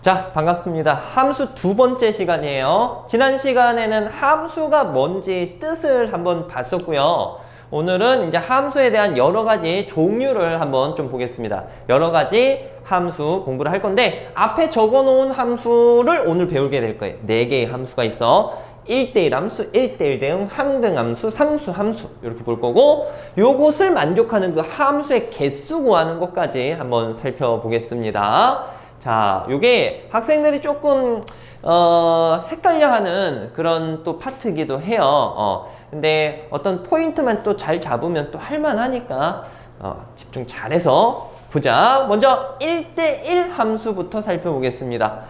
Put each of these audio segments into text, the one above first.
자, 반갑습니다. 함수 두 번째 시간이에요. 지난 시간에는 함수가 뭔지 뜻을 한번 봤었고요. 오늘은 이제 함수에 대한 여러 가지 종류를 한번 좀 보겠습니다. 여러 가지 함수 공부를 할 건데 앞에 적어 놓은 함수를 오늘 배우게 될 거예요. 4개의 함수가 있어. 1대1 함수, 1대1 대응, 항등 함수, 상수 함수 이렇게 볼 거고 요것을 만족하는 그 함수의 개수 구하는 것까지 한번 살펴보겠습니다. 자, 요게 학생들이 조금 헷갈려하는 그런 또 파트이기도 해요. 근데 어떤 포인트만 또 잘 잡으면 또 할만하니까 집중 잘해서 보자. 먼저 1대1 함수부터 살펴보겠습니다.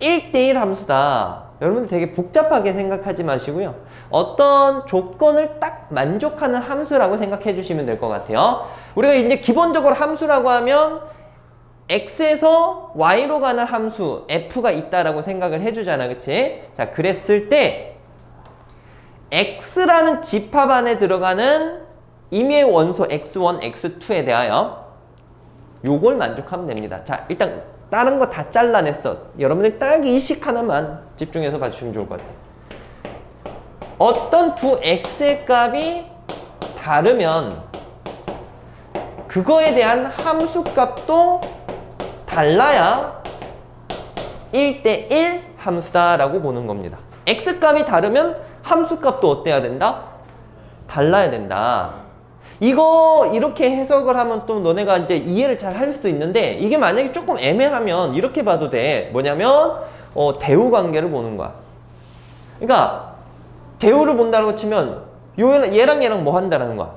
1대1 함수다. 여러분들 되게 복잡하게 생각하지 마시고요. 어떤 조건을 딱 만족하는 함수라고 생각해 주시면 될 것 같아요. 우리가 이제 기본적으로 함수라고 하면 x에서 y로 가는 함수 f가 있다라고 생각을 해주잖아, 그치? 자, 그랬을 때 x라는 집합 안에 들어가는 임의의 원소 x1, x2에 대하여 요걸 만족하면 됩니다. 자, 일단 다른 거 다 잘라냈어. 여러분들 딱 이 식 하나만 집중해서 봐주시면 좋을 것 같아요. 어떤 두 x의 값이 다르면 그거에 대한 함수 값도 달라야 1대1 함수다라고 보는 겁니다. x값이 다르면 함수값도 어때야 된다? 달라야 된다. 이거 이렇게 해석을 하면 또 너네가 이제 이해를 잘 할 수도 있는데 이게 만약에 조금 애매하면 이렇게 봐도 돼. 뭐냐면 대우 관계를 보는 거야. 그러니까 대우를 본다고 치면 얘랑 뭐 한다라는 거야?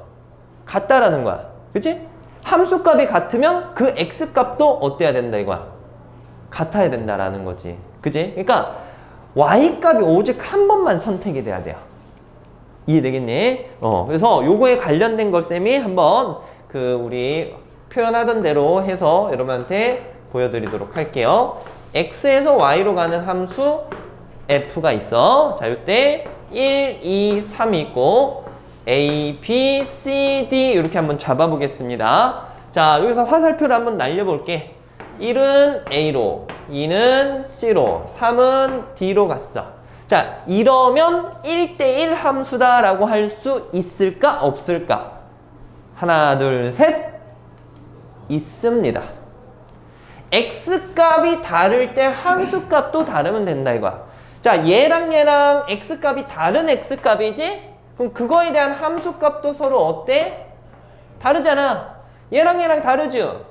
같다라는 거야. 그치? 함수값이 같으면 그 x값도 어때야 된다 이거야? 같아야 된다라는 거지. 그치? 그러니까 y값이 오직 한 번만 선택이 돼야 돼요. 이해되겠니? 그래서 요거에 관련된 걸 쌤이 한번 우리 표현하던 대로 해서 여러분한테 보여드리도록 할게요. x에서 y로 가는 함수 f가 있어. 자, 요때 1, 2, 3이 있고 A, B, C, D 이렇게 한번 잡아보겠습니다. 자, 여기서 화살표를 한번 날려볼게. 1은 A로, 2는 C로, 3은 D로 갔어. 자, 이러면 1대1 함수다라고 할 수 있을까? 없을까? 하나, 둘, 셋. 있습니다. X값이 다를 때 함수값도 다르면 된다 이거야. 자, 얘랑 X값이 다른 X값이지? 그럼 그거에 대한 함수값도 서로 어때? 다르잖아. 얘랑 다르죠?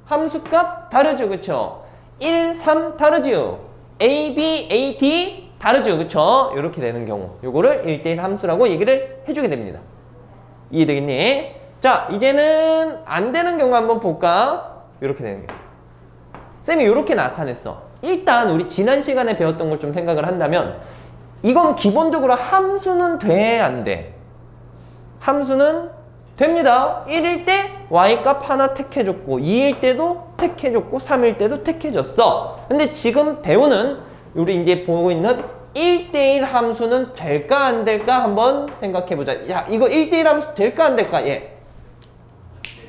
함수값 다르죠, 그쵸? 1, 3 다르죠? A, B, A, D 다르죠, 그쵸? 이렇게 되는 경우 요거를 1대1 함수라고 얘기를 해주게 됩니다. 이해되겠니? 자, 이제는 안 되는 경우 한번 볼까? 이렇게 되는 경우 쌤이 이렇게 나타냈어. 일단 우리 지난 시간에 배웠던 걸 좀 생각을 한다면 이건 기본적으로 함수는 돼, 안 돼? 함수는 됩니다. 1일 때 y값 하나 택해줬고 2일 때도 택해줬고 3일 때도 택해줬어. 근데 지금 배우는 우리 이제 보고 있는 1대1 함수는 될까 안 될까 한번 생각해보자. 야, 이거 1대1 함수 될까 안 될까? 예.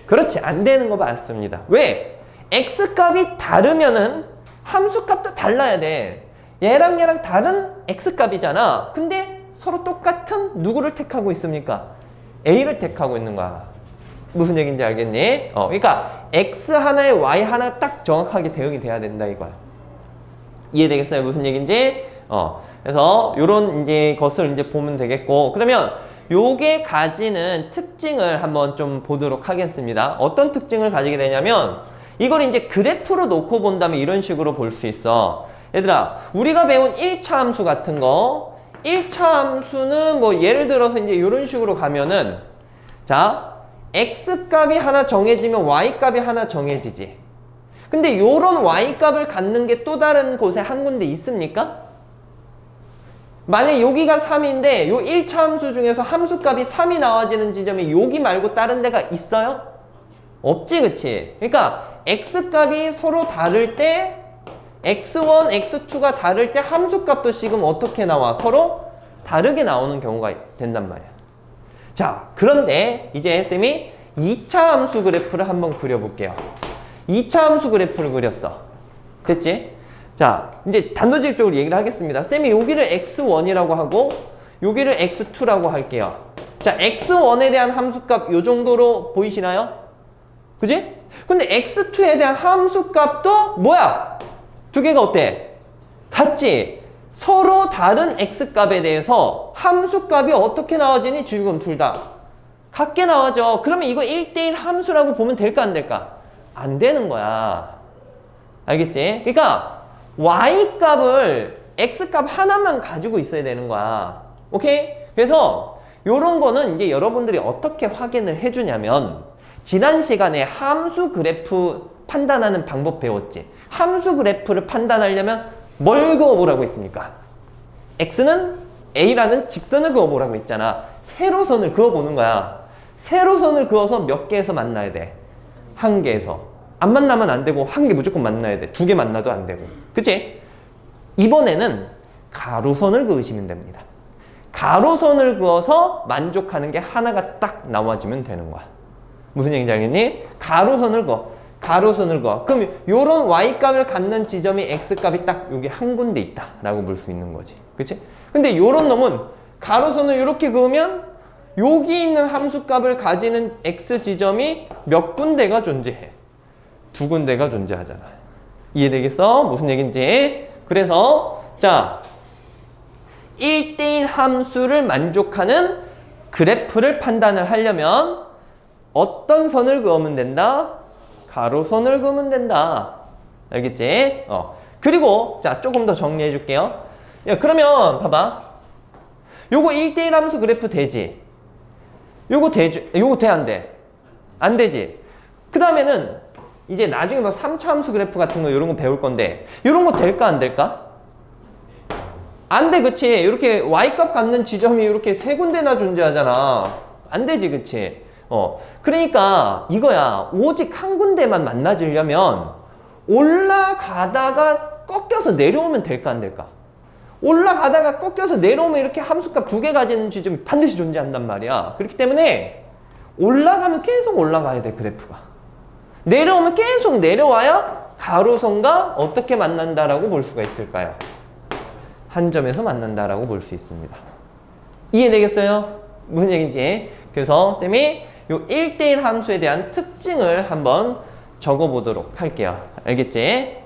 그렇지, 안 되는 거 맞습니다. 왜? x값이 다르면은 함수값도 달라야 돼. 얘랑 다른 x값이잖아. 근데 서로 똑같은 누구를 택하고 있습니까? a를 택하고 있는 거야. 무슨 얘기인지 알겠니? 그러니까 x 하나에 y 하나 딱 정확하게 대응이 돼야 된다 이거야. 이해되겠어요? 무슨 얘기인지? 그래서 요런 이제 것을 이제 보면 되겠고, 그러면 요게 가지는 특징을 한번 좀 보도록 하겠습니다. 어떤 특징을 가지게 되냐면 이걸 이제 그래프로 놓고 본다면 이런 식으로 볼 수 있어. 얘들아, 우리가 배운 1차 함수 같은 거 1차 함수는 뭐 예를 들어서 이제 이런 식으로 가면은 자, x값이 하나 정해지면 y값이 하나 정해지지. 근데 요런 y값을 갖는 게 또 다른 곳에 한 군데 있습니까? 만약에 여기가 3인데 요 1차 함수 중에서 함수값이 3이 나와지는 지점이 여기 말고 다른 데가 있어요? 없지, 그치? 그러니까 x값이 서로 다를 때 x1, x2가 다를 때 함수값도 지금 어떻게 나와? 서로 다르게 나오는 경우가 된단 말이야. 자, 그런데 이제 쌤이 2차 함수 그래프를 한번 그려볼게요. 2차 함수 그래프를 그렸어. 됐지? 자, 이제 단도직입적으로 얘기를 하겠습니다. 쌤이 여기를 x1이라고 하고 여기를 x2라고 할게요. 자, x1에 대한 함수값 요 정도로 보이시나요? 그지? 근데 x2에 대한 함수값도 뭐야? 두 개가 어때? 같지? 서로 다른 x값에 대해서 함수값이 어떻게 나와지니? 지금 둘 다 같게 나와져. 그러면 이거 1대1 함수라고 보면 될까 안 될까? 안 되는 거야. 알겠지? 그러니까 y값을 x값 하나만 가지고 있어야 되는 거야. 오케이? 그래서 요런 거는 이제 여러분들이 어떻게 확인을 해주냐면 지난 시간에 함수 그래프 판단하는 방법 배웠지? 함수 그래프를 판단하려면 뭘 그어보라고 했습니까? x는 a라는 직선을 그어보라고 했잖아. 세로선을 그어보는 거야. 세로선을 그어서 몇 개에서 만나야 돼? 한 개에서. 안 만나면 안 되고 한 개 무조건 만나야 돼. 두 개 만나도 안 되고. 그치? 이번에는 가로선을 그으시면 됩니다. 가로선을 그어서 만족하는 게 하나가 딱 나와지면 되는 거야. 무슨 얘기인지 알겠니? 가로선을 그어. 가로선을 그어. 그럼 요런 y값을 갖는 지점이 x값이 딱 여기 한 군데 있다 라고 볼 수 있는 거지. 그치? 근데 요런 놈은 가로선을 이렇게 그으면 여기 있는 함수값을 가지는 x 지점이 몇 군데가 존재해? 두 군데가 존재하잖아. 이해되겠어? 무슨 얘기인지. 그래서 자 1대1 함수를 만족하는 그래프를 판단을 하려면 어떤 선을 그으면 된다? 가로선을 그으면 된다. 알겠지? 그리고 자 조금 더 정리해 줄게요. 야, 그러면 봐봐. 요거 1대1 함수 그래프 되지? 요거 되지? 요거 돼 안 돼? 안 되지? 그 다음에는 이제 나중에 뭐 3차 함수 그래프 같은 거 이런 거 배울 건데 이런 거 될까 안 될까? 안 돼, 그치? 이렇게 y값 갖는 지점이 이렇게 세 군데나 존재하잖아. 안 되지, 그치? 그러니까 이거야. 오직 한 군데만 만나지려면 올라가다가 꺾여서 내려오면 될까 안 될까? 올라가다가 꺾여서 내려오면 이렇게 함수값 두 개 가지는 지점이 반드시 존재한단 말이야. 그렇기 때문에 올라가면 계속 올라가야 돼, 그래프가. 내려오면 계속 내려와야 가로선과 어떻게 만난다라고 볼 수가 있을까요? 한 점에서 만난다라고 볼 수 있습니다. 이해되겠어요? 무슨 얘기인지. 그래서 쌤이 요 1대1 함수에 대한 특징을 한번 적어보도록 할게요. 알겠지?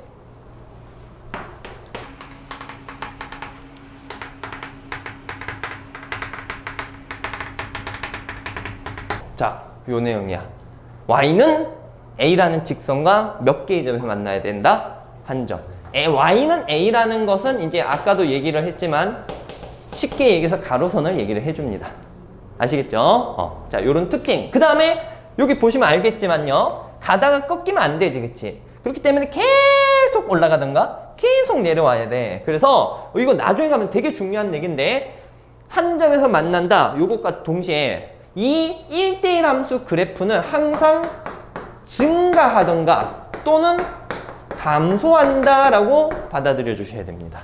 자, 요 내용이야. y는 a라는 직선과 몇 개의 점에서 만나야 된다? 한 점. y는 a라는 것은 이제 아까도 얘기를 했지만 쉽게 얘기해서 가로선을 얘기를 해줍니다. 아시겠죠? 자, 요런 특징. 그 다음에 여기 보시면 알겠지만요. 가다가 꺾이면 안 되지, 그치? 그렇기 때문에 계속 올라가든가 계속 내려와야 돼. 그래서 이거 나중에 가면 되게 중요한 얘기인데 한 점에서 만난다. 요것과 동시에 이 1대1 함수 그래프는 항상 증가하던가 또는 감소한다 라고 받아들여 주셔야 됩니다.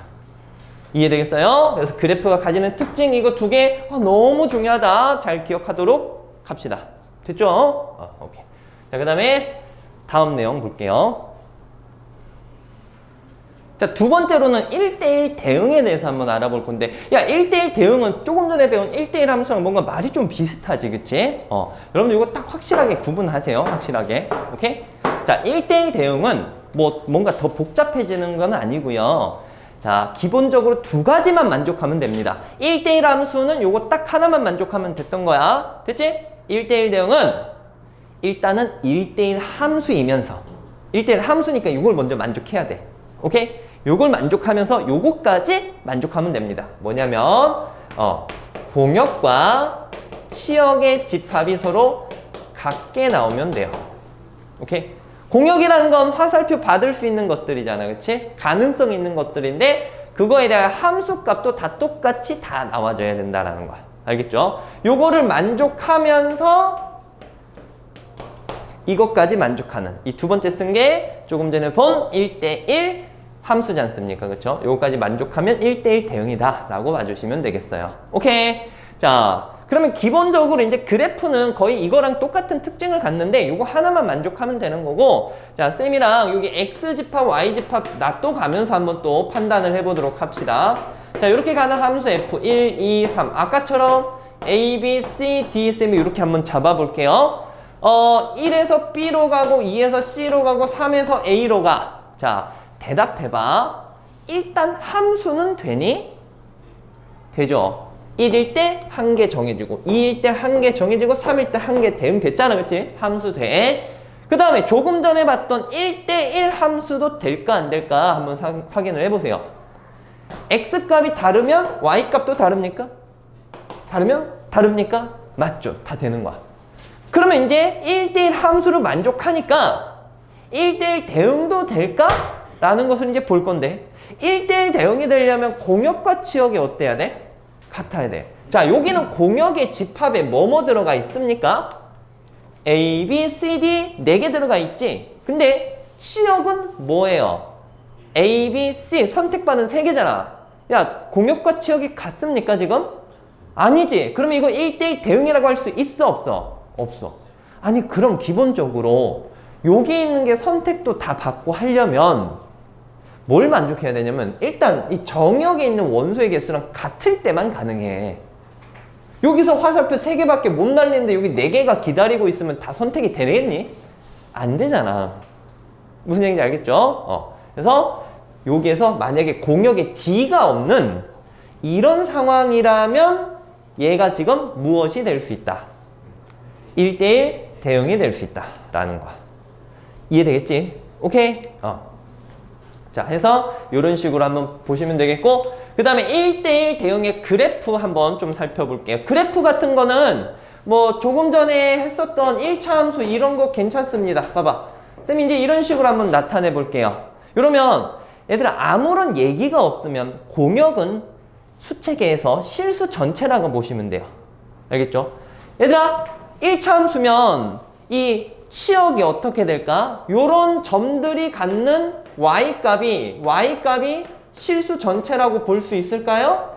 이해되겠어요? 그래서 그래프가 가지는 특징 이거 두 개 너무 중요하다. 잘 기억하도록 합시다. 됐죠? 오케이. 자, 그 다음에 다음 내용 볼게요. 자, 두 번째로는 1대1 대응에 대해서 한번 알아볼 건데 야, 1대1 대응은 조금 전에 배운 1대1 함수랑 뭔가 말이 좀 비슷하지, 그치? 여러분들 이거 딱 확실하게 구분하세요. 확실하게. 오케이? 자, 1대1 대응은 뭔가 더 복잡해지는 건 아니고요. 자, 기본적으로 두 가지만 만족하면 됩니다. 1대1 함수는 요거 딱 하나만 만족하면 됐던 거야. 됐지? 1대1 대응은 일단은 1대1 함수이면서 1대1 함수니까 요걸 먼저 만족해야 돼. 오케이? 요걸 만족하면서 요거까지 만족하면 됩니다. 뭐냐면 공역과 치역의 집합이 서로 같게 나오면 돼요. 오케이? 공역이라는 건 화살표 받을 수 있는 것들이잖아, 그치? 가능성 있는 것들인데 그거에 대한 함수값도 다 똑같이 다 나와줘야 된다라는 거야. 알겠죠? 요거를 만족하면서 이것까지 만족하는 이 두 번째 쓴 게 조금 전에 본 1대1 함수지 않습니까? 그쵸? 요거까지 만족하면 1대1 대응이다 라고 봐주시면 되겠어요. 오케이. 자, 그러면 기본적으로 이제 그래프는 거의 이거랑 똑같은 특징을 갖는데 이거 하나만 만족하면 되는 거고, 자, 쌤이랑 여기 X집합, Y집합 놔둬가면서 한번 또 판단을 해보도록 합시다. 자, 이렇게 가는 함수 F 1, 2, 3 아까처럼 A, B, C, D, 쌤이 이렇게 한번 잡아볼게요. 1에서 B로 가고 2에서 C로 가고 3에서 A로 가. 자, 대답해봐. 일단 함수는 되니? 되죠. 1일 때 한 개 정해지고 2일 때 한 개 정해지고 3일 때 한 개 대응됐잖아, 그치? 함수 돼. 그 다음에 조금 전에 봤던 1대1 함수도 될까 안 될까 한번 확인을 해보세요. X값이 다르면 Y값도 다릅니까? 다르면 다릅니까? 맞죠. 다 되는 거야. 그러면 이제 1대1 함수를 만족하니까 1대1 대응도 될까? 라는 것을 이제 볼 건데, 1대1 대응이 되려면 공역과 치역이 어때야 돼? 같아야 돼. 자, 여기는 공역의 집합에 뭐뭐 들어가 있습니까? A, B, C, D 4개 들어가 있지. 근데 치역은 뭐예요? A, B, C 선택받은 3개잖아. 야, 공역과 치역이 같습니까 지금? 아니지. 그러면 이거 1대1 대응이라고 할 수 있어 없어? 없어. 아니 그럼 기본적으로 여기 있는 게 선택도 다 받고 하려면 뭘 만족해야 되냐면 일단 이 정역에 있는 원소의 개수랑 같을 때만 가능해. 여기서 화살표 3개밖에 못 날리는데 여기 4개가 기다리고 있으면 다 선택이 되겠니? 안 되잖아. 무슨 얘기인지 알겠죠? 그래서 여기에서 만약에 공역에 D가 없는 이런 상황이라면 얘가 지금 무엇이 될 수 있다? 1대1 대응이 될 수 있다 라는 거. 이해되겠지? 오케이? 자, 해서 이런 식으로 한번 보시면 되겠고, 그 다음에 1대1 대응의 그래프 한번 좀 살펴볼게요. 그래프 같은 거는 뭐 조금 전에 했었던 1차 함수 이런 거 괜찮습니다. 봐봐. 쌤이 이제 이런 식으로 한번 나타내 볼게요. 이러면 얘들아 아무런 얘기가 없으면 공역은 수체계에서 실수 전체라고 보시면 돼요. 알겠죠? 얘들아 1차 함수면 이 치역이 어떻게 될까? 요런 점들이 갖는 Y값이 실수 전체라고 볼 수 있을까요?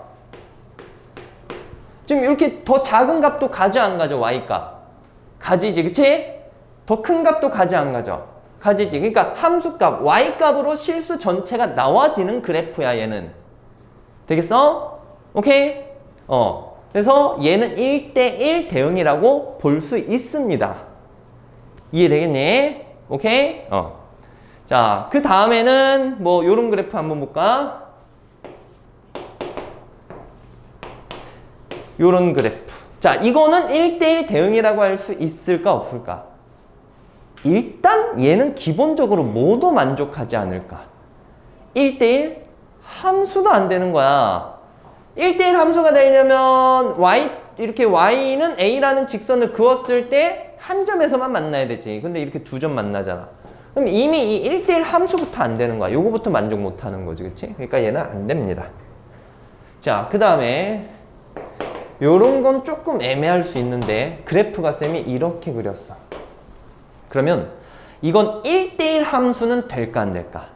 지금 이렇게 더 작은 값도 가져 안 가져? Y값 가지지, 그치? 더 큰 값도 가져 안 가져? 가지지. 그러니까 함수값 Y값으로 실수 전체가 나와지는 그래프야 얘는. 되겠어? 오케이? 그래서 얘는 1대1 대응이라고 볼 수 있습니다. 이해되겠니? 오케이? 자, 그 다음에는 뭐 요런 그래프 한번 볼까? 요런 그래프. 자, 이거는 1대1 대응이라고 할 수 있을까 없을까? 일단 얘는 기본적으로 모두 만족하지 않을까? 1대1 함수도 안 되는 거야. 1대1 함수가 되려면 이렇게 Y는 A라는 직선을 그었을 때 한 점에서만 만나야 되지. 근데 이렇게 2점 만나잖아. 그럼 이미 이 1대1 함수부터 안 되는 거야. 요거부터 만족 못 하는 거지. 그치? 그러니까 얘는 안 됩니다. 자, 그 다음에 요런 건 조금 애매할 수 있는데 그래프가 쌤이 이렇게 그렸어. 그러면 이건 1대1 함수는 될까 안 될까?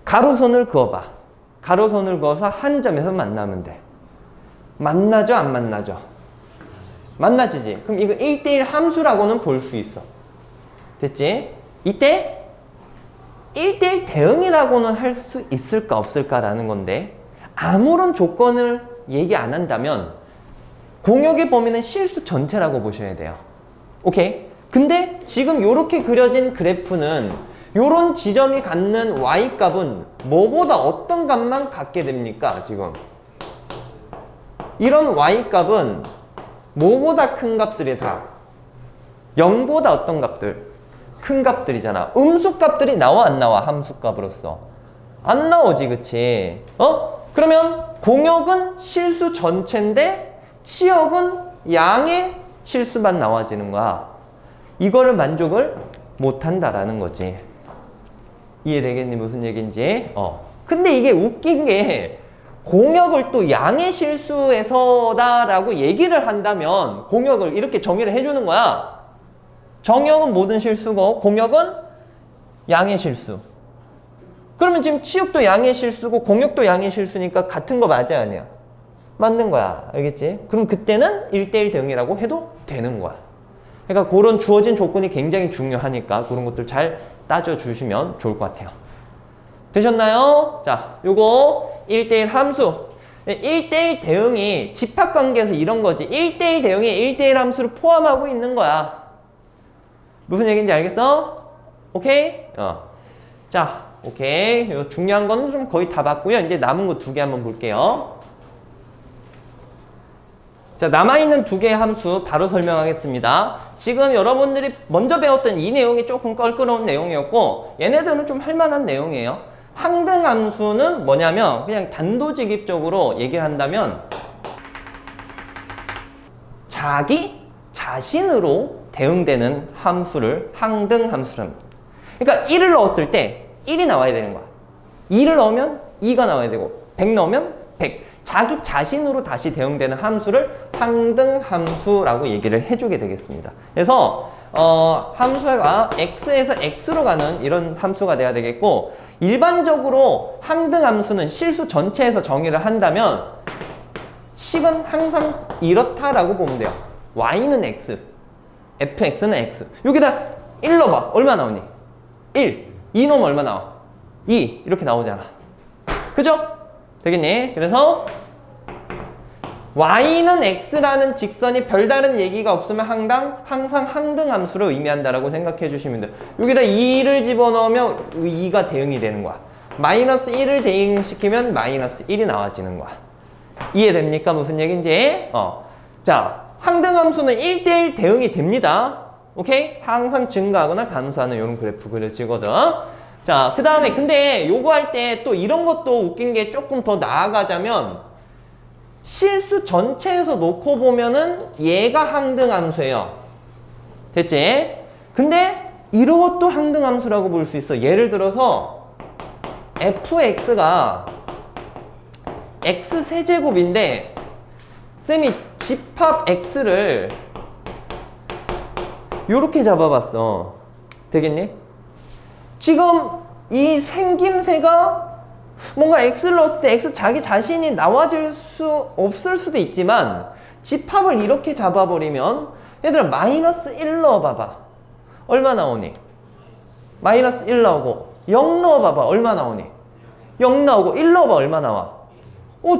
가로선을 그어봐. 가로선을 그어서 한 점에서 만나면 돼. 만나죠? 안 만나죠? 만나지지? 그럼 이거 1대1 함수라고는 볼 수 있어. 됐지? 이때 1대1 대응이라고는 할 수 있을까 없을까라는 건데, 아무런 조건을 얘기 안 한다면 공역의 범위는 실수 전체라고 보셔야 돼요. 오케이? 근데 지금 이렇게 그려진 그래프는 요런 지점이 갖는 Y값은 뭐보다 어떤 값만 갖게 됩니까? 지금 이런 Y값은 뭐보다 큰 값들이다. 0보다 어떤 값들? 큰 값들이잖아. 음수값들이 나와 안 나와? 함수값으로서 안 나오지, 그치? 그러면 공역은 실수 전체인데 치역은 양의 실수만 나와지는 거야. 이거를 만족을 못 한다라는 거지. 이해되겠니? 무슨 얘기인지? 근데 이게 웃긴 게 공역을 또 양의 실수에서다라고 얘기를 한다면 공역을 이렇게 정의를 해주는 거야. 정역은 모든 실수고 공역은 양의 실수. 그러면 지금 치역도 양의 실수고 공역도 양의 실수니까 같은 거 맞아, 아니야? 맞는 거야. 알겠지? 그럼 그때는 1대1 대응이라고 해도 되는 거야. 그러니까 그런 주어진 조건이 굉장히 중요하니까 그런 것들 잘 따져주시면 좋을 것 같아요. 되셨나요? 자, 요거 1대1 함수. 1대1 대응이 집합관계에서 이런 거지. 1대1 대응에 1대1 함수를 포함하고 있는 거야. 무슨 얘기인지 알겠어? 오케이? 자, 오케이. 요 중요한 거는 좀 거의 다 봤고요. 이제 남은 거 2개 한번 볼게요. 자, 남아있는 2개의 함수 바로 설명하겠습니다. 지금 여러분들이 먼저 배웠던 이 내용이 조금 껄끄러운 내용이었고 얘네들은 좀 할만한 내용이에요. 항등함수는 뭐냐면 그냥 단도직입적으로 얘기를 한다면 자기 자신으로 대응되는 함수를 항등함수랍니다. 그러니까 1을 넣었을 때 1이 나와야 되는 거야. 2를 넣으면 2가 나와야 되고 100 넣으면 100. 자기 자신으로 다시 대응되는 함수를 항등함수라고 얘기를 해주게 되겠습니다. 그래서 함수가 x에서 x로 가는 이런 함수가 돼야 되겠고 일반적으로 항등함수는 실수 전체에서 정의를 한다면 식은 항상 이렇다라고 보면 돼요. y는 x, fx는 x. 여기다 1 넣어봐. 얼마 나오니? 1. 2 넣으면 얼마 나와? 2. 이렇게 나오잖아. 그죠? 되겠니? 그래서 y는 x라는 직선이 별다른 얘기가 없으면 항상 항등함수를 의미한다라고 생각해 주시면 돼요. 여기다 2를 집어넣으면 2가 대응이 되는 거야. 마이너스 1을 대응시키면 마이너스 1이 나와지는 거야. 이해됩니까? 무슨 얘기인지? 자, 항등함수는 1대1 대응이 됩니다. 오케이? 항상 증가하거나 감소하는 이런 그래프 그려지거든. 자, 그 다음에 근데 요거 할 때 또 이런 것도 웃긴 게 조금 더 나아가자면 실수 전체에서 놓고 보면은 얘가 항등함수예요. 됐지? 근데 이것도 항등함수라고 볼 수 있어. 예를 들어서 fx가 x세제곱인데 쌤이 집합 x를 요렇게 잡아봤어. 되겠니? 지금 이 생김새가 뭔가 x를 넣었을 때 x 자기 자신이 나와질 수 없을 수도 있지만 집합을 이렇게 잡아버리면 얘들아 마이너스 1 넣어봐봐. 얼마 나오니? 마이너스 1 나오고 0 넣어봐봐. 얼마 나오니? 0 나오고 1 넣어봐. 얼마 나와?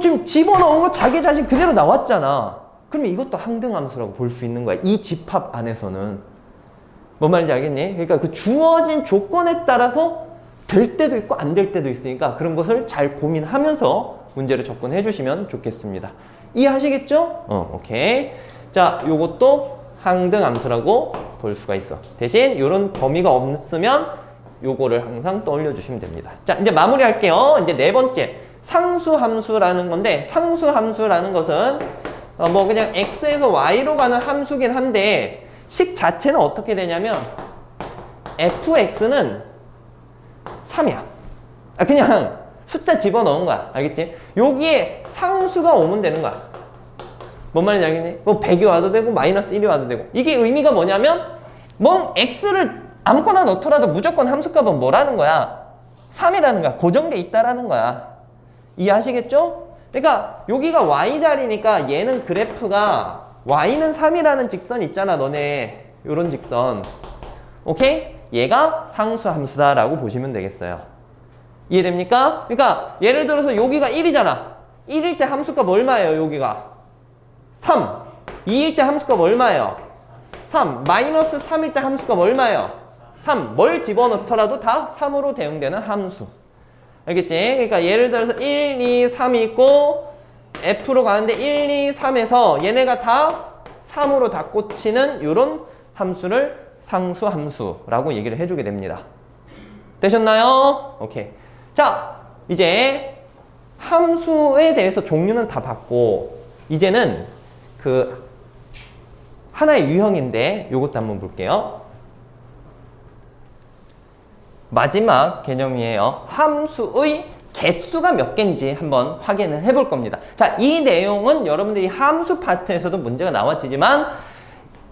지금 집어넣은 거 자기 자신 그대로 나왔잖아. 그러면 이것도 항등함수라고 볼 수 있는 거야. 이 집합 안에서는. 뭔 말인지 알겠니? 그러니까 그 주어진 조건에 따라서 될 때도 있고 안 될 때도 있으니까 그런 것을 잘 고민하면서 문제를 접근해 주시면 좋겠습니다. 이해하시겠죠? 오케이. 자, 요것도 항등함수라고 볼 수가 있어. 대신 이런 범위가 없으면 요거를 항상 떠올려 주시면 됩니다. 자, 이제 마무리할게요. 이제 4번째. 상수함수라는 건데 상수함수라는 것은 뭐 그냥 x에서 y로 가는 함수긴 한데 식 자체는 어떻게 되냐면 fx는 3이야. 그냥 숫자 집어넣은 거야. 알겠지? 여기에 상수가 오면 되는 거야. 뭔 말인지 알겠니? 뭐 100이 와도 되고 마이너스 1이 와도 되고. 이게 의미가 뭐냐면 뭐 x를 아무거나 넣더라도 무조건 함수값은 뭐라는 거야? 3이라는 거야. 고정돼 있다라는 거야. 이해하시겠죠? 그러니까 여기가 y자리니까 얘는 그래프가 y는 3이라는 직선 있잖아. 너네 요런 직선. 오케이? 얘가 상수함수다라고 보시면 되겠어요. 이해됩니까? 그러니까 예를 들어서 여기가 1이잖아. 1일 때 함수값 얼마예요? 여기가 3. 2일 때 함수값 얼마예요? 3. 마이너스 3일 때 함수값 얼마예요? 3. 뭘 집어넣더라도 다 3으로 대응되는 함수. 알겠지? 그러니까 예를 들어서 1, 2, 3이 있고 F로 가는데 1, 2, 3에서 얘네가 다 3으로 다 꽂히는 이런 함수를 상수함수라고 얘기를 해주게 됩니다. 되셨나요? 오케이. 자, 이제 함수에 대해서 종류는 다 봤고 이제는 그 하나의 유형인데 이것도 한번 볼게요. 마지막 개념이에요. 함수의 개수가 몇 개인지 한번 확인을 해볼 겁니다. 자, 이 내용은 여러분들이 함수 파트에서도 문제가 나와지지만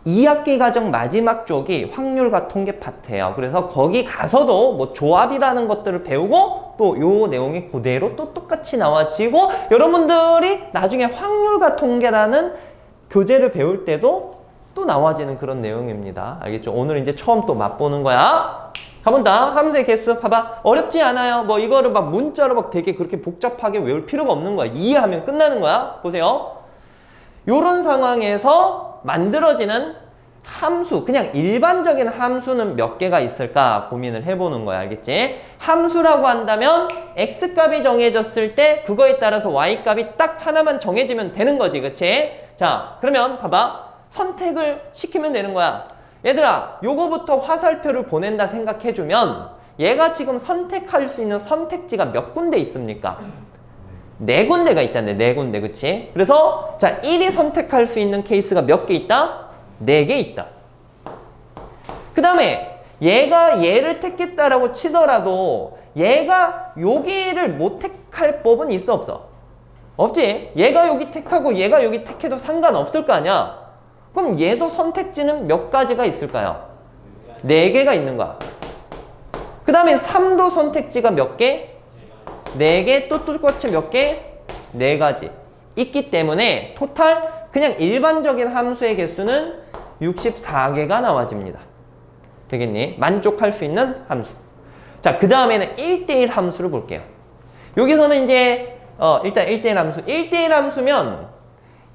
2학기 과정 마지막 쪽이 확률과 통계 파트예요. 그래서 거기 가서도 뭐 조합이라는 것들을 배우고 또 요 내용이 그대로 또 똑같이 나와지고 여러분들이 나중에 확률과 통계라는 교재를 배울 때도 또 나와지는 그런 내용입니다. 알겠죠? 오늘 이제 처음 또 맛보는 거야. 가본다. 함수의 개수 봐봐. 어렵지 않아요. 뭐 이거를 막 문자로 막 되게 그렇게 복잡하게 외울 필요가 없는 거야. 이해하면 끝나는 거야. 보세요. 요런 상황에서 만들어지는 함수, 그냥 일반적인 함수는 몇 개가 있을까 고민을 해보는 거야. 알겠지? 함수라고 한다면 x값이 정해졌을 때 그거에 따라서 y값이 딱 하나만 정해지면 되는 거지. 그치? 자, 그러면 봐봐. 선택을 시키면 되는 거야. 얘들아, 요거부터 화살표를 보낸다 생각해주면 얘가 지금 선택할 수 있는 선택지가 몇 군데 있습니까? 4군데가 있잖아요. 4군데. 그치? 그래서 자, 1이 선택할 수 있는 케이스가 몇 개 있다? 4개 있다. 그 다음에 얘가 얘를 택했다라고 치더라도 얘가 여기를 못 택할 법은 있어 없어? 없지? 얘가 여기 택하고 얘가 여기 택해도 상관없을 거 아니야? 그럼 얘도 선택지는 몇 가지가 있을까요? 4개가 있는 거야. 그 다음에 3도 선택지가 몇 개? 4개, 또 똑같이 몇 개? 4가지 있기 때문에 토탈 그냥 일반적인 함수의 개수는 64개가 나와집니다. 되겠니? 만족할 수 있는 함수. 자, 그 다음에는 1대1 함수를 볼게요. 여기서는 이제 일단 1대1 함수. 1대1 함수면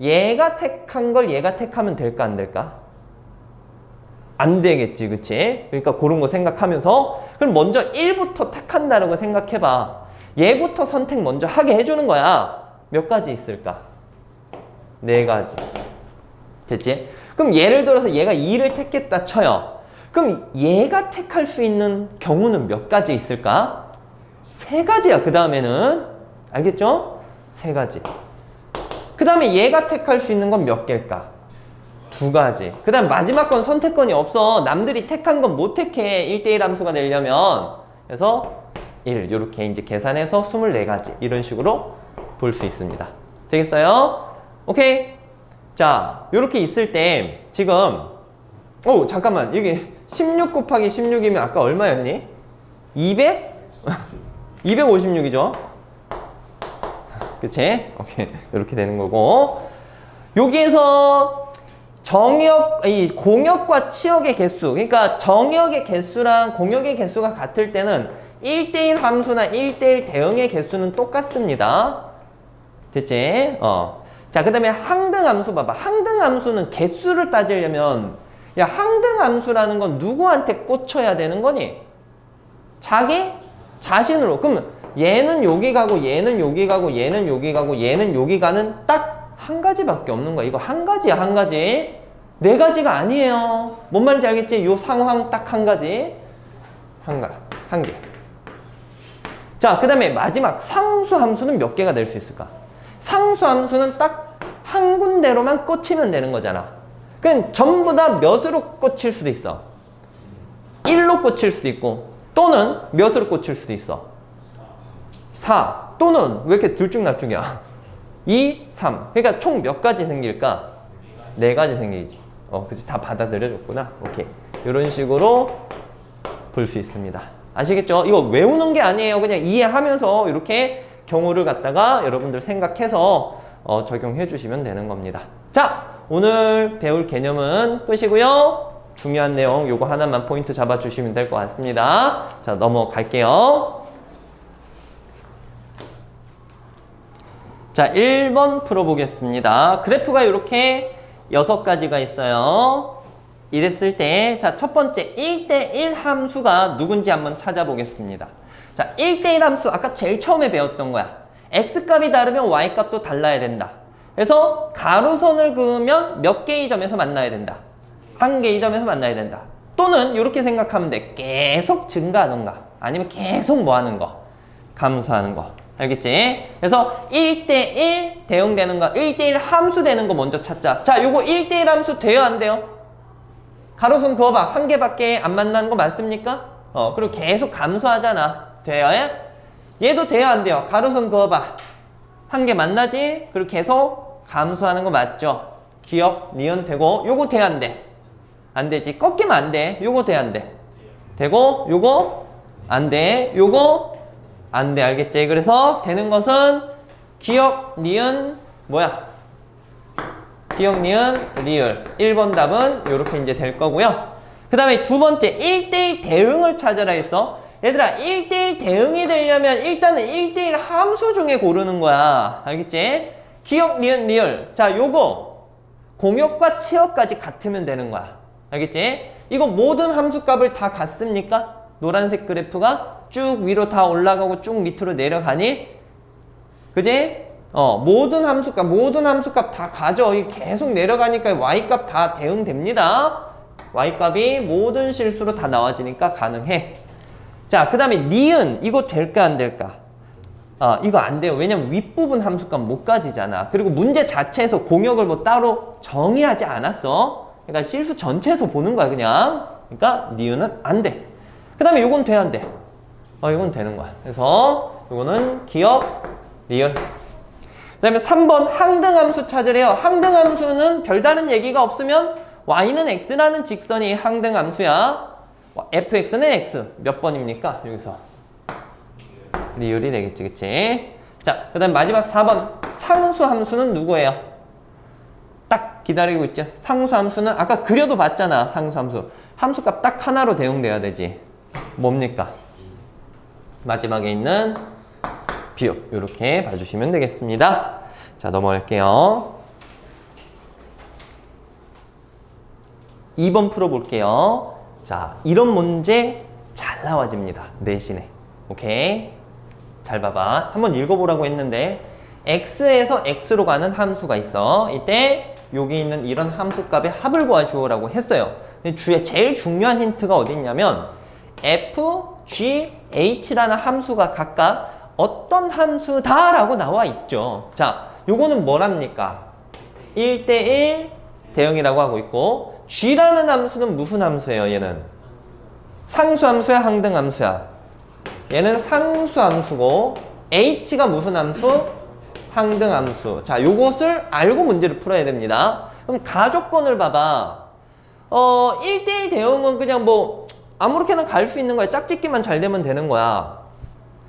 얘가 택한 걸 얘가 택하면 될까 안 될까? 안 되겠지, 그치? 그러니까 그런 거 생각하면서 그럼 먼저 1부터 택한다라고 생각해봐. 얘부터 선택 먼저 하게 해주는 거야. 몇 가지 있을까? 4가지. 됐지? 그럼 예를 들어서 얘가 2를 택했다 쳐요. 그럼 얘가 택할 수 있는 경우는 몇 가지 있을까? 3가지야. 그 다음에는 알겠죠? 3가지. 그 다음에 얘가 택할 수 있는 건 몇 개일까? 2가지. 그 다음 마지막 건 선택권이 없어. 남들이 택한 건 못 택해. 1대1 함수가 되려면. 그래서 1 이렇게 이제 계산해서 24가지 이런 식으로 볼 수 있습니다. 되겠어요? 오케이. 자, 이렇게 있을 때 지금 잠깐만. 이게 16 곱하기 16이면 아까 얼마였니? 200? 256이죠? 그치? 오케이. 이렇게 되는 거고 여기에서 공역과 치역의 개수, 그러니까 정역의 개수랑 공역의 개수가 같을 때는 1대1 함수나 1대1 대응의 개수는 똑같습니다. 됐지? 자, 그 다음에 항등함수 봐봐. 항등함수는 개수를 따지려면 야, 항등함수라는 건 누구한테 꽂혀야 되는 거니? 자기 자신으로. 그럼 얘는 여기 가고 얘는 여기 가고 얘는 여기 가고 얘는 여기 가는 딱 한 가지밖에 없는 거야. 이거 한 가지야, 한 가지. 4가지가 아니에요. 뭔 말인지 알겠지? 요 상황 딱 한 가지. 한 개. 자, 그 다음에 마지막 상수함수는 몇 개가 될 수 있을까? 상수함수는 딱 한 군데로만 꽂히면 되는 거잖아. 그럼 전부 다 몇으로 꽂힐 수도 있어. 1로 꽂힐 수도 있고 또는 몇으로 꽂힐 수도 있어. 4 또는 왜 이렇게 들쭉날쭉이야? 2, 3. 그러니까 총 몇 가지 생길까? 4가지 생기지. 그치, 다 받아들여줬구나. 오케이. 이런 식으로 볼 수 있습니다. 아시겠죠? 이거 외우는 게 아니에요. 그냥 이해하면서 이렇게 경우를 갖다가 여러분들 생각해서 적용해 주시면 되는 겁니다. 자, 오늘 배울 개념은 끝이고요. 중요한 내용 요거 하나만 포인트 잡아 주시면 될 것 같습니다. 자, 넘어갈게요. 자, 1번 풀어보겠습니다. 그래프가 이렇게 6가지가 있어요. 이랬을 때, 자, 첫 번째 1대1 함수가 누군지 한번 찾아보겠습니다. 자, 1대1 함수, 아까 제일 처음에 배웠던 거야. x값이 다르면 y값도 달라야 된다. 그래서 가로선을 그으면 몇 개의 점에서 만나야 된다. 한 개의 점에서 만나야 된다. 또는 이렇게 생각하면 돼. 계속 증가하는 거. 아니면 계속 뭐 하는 거. 감소하는 거. 알겠지? 그래서 1대1 대응되는 거, 1대1 함수 되는 거 먼저 찾자. 자, 요거 1대1 함수 돼요, 안 돼요? 가로선 그어봐. 한 개밖에 안 만나는 거 맞습니까? 그리고 계속 감소하잖아. 돼요? 얘도 돼요, 안 돼요? 가로선 그어봐. 한 개 만나지? 그리고 계속 감소하는 거 맞죠? 기억, 니은 되고, 요거 돼요, 안 돼? 안 되지. 꺾이면 안 돼. 요거 돼, 안 돼? 되고, 요거 안 돼. 요거 안 돼. 알겠지? 그래서 되는 것은 기억, 니은, 뭐야? 기억, 니은, 리을. 1번 답은 요렇게 이제 될 거고요. 그 다음에 두 번째, 1대1 대응을 찾아라 했어. 얘들아, 1대1 대응이 되려면 일단은 1대1 함수 중에 고르는 거야. 알겠지? 기억, 니은, 리을. 자, 요거 공역과 치역까지 같으면 되는 거야. 알겠지? 이거 모든 함수 값을 다 같습니까? 노란색 그래프가 쭉 위로 다 올라가고 쭉 밑으로 내려가니? 그지? 모든 함수값 다 가져. 계속 내려가니까 Y값 다 대응됩니다. Y값이 모든 실수로 다 나와지니까 가능해. 자, 그 다음에 니은. 이거 될까 안 될까? 이거 안 돼요. 왜냐면 윗부분 함수값 못 가지잖아. 그리고 문제 자체에서 공역을 뭐 따로 정의하지 않았어. 그러니까 실수 전체에서 보는 거야, 그냥. 그러니까 니은은 안 돼. 그 다음에 요건 돼, 안 돼? 이건 되는 거야. 그래서 요거는 기억, 리을. 그 다음에 3번 항등함수 찾으래요. 항등함수는 별다른 얘기가 없으면 y는 x라는 직선이 항등함수야. fx는 x. 몇 번입니까? 여기서. 리을이 되겠지, 그치? 자, 그 다음 마지막 4번. 상수함수는 누구예요? 딱 기다리고 있죠? 상수함수는 아까 그려도 봤잖아, 상수함수. 함수값 딱 하나로 대응돼야 되지. 뭡니까? 마지막에 있는 비읍. 이렇게 봐주시면 되겠습니다. 자, 넘어갈게요. 2번 풀어볼게요. 자, 이런 문제 잘 나와집니다. 내신에. 오케이? 잘 봐봐. 한번 읽어보라고 했는데 x에서 x로 가는 함수가 있어. 이때 여기 있는 이런 함수값의 합을 구하시오라고 했어요. 근데 제일 중요한 힌트가 어디 있냐면 f, g, h라는 함수가 각각 어떤 함수다 라고 나와 있죠. 자, 요거는 뭐랍니까? 1대1 대응이라고 하고 있고 g라는 함수는 무슨 함수예요? 얘는 상수함수야, 항등함수야? 얘는 상수함수고 h가 무슨 함수? 항등함수. 자, 요것을 알고 문제를 풀어야 됩니다. 그럼 가조건을 봐봐. 1대1 대응은 그냥 뭐 아무렇게나 갈 수 있는 거야. 짝짓기만 잘 되면 되는 거야.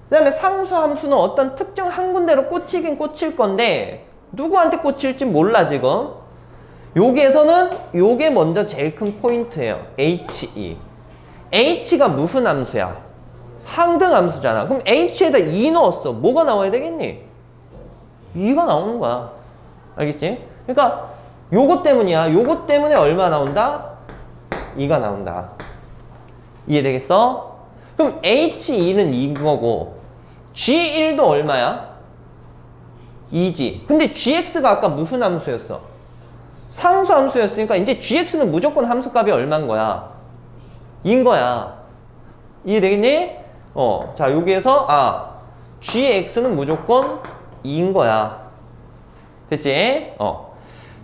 그 다음에 상수함수는 어떤 특정 한 군데로 꽂히긴 꽂힐 건데 누구한테 꽂힐지 몰라 지금. 여기에서는 요게 먼저 제일 큰 포인트예요. HE. H가 무슨 함수야? 항등함수잖아. 그럼 H에다 2 넣었어. 뭐가 나와야 되겠니? 2가 나오는 거야. 알겠지? 그러니까 요거 때문이야. 요거 때문에 얼마 나온다? 2가 나온다. 이해되겠어? 그럼 H2는 2인 거고 G1도 얼마야? 2지. 근데 GX가 아까 무슨 함수였어? 상수함수였으니까 이제 GX는 무조건 함수값이 얼마인 거야? 2인 거야. 이해되겠니? 자, 여기에서 GX는 무조건 2인 거야. 됐지?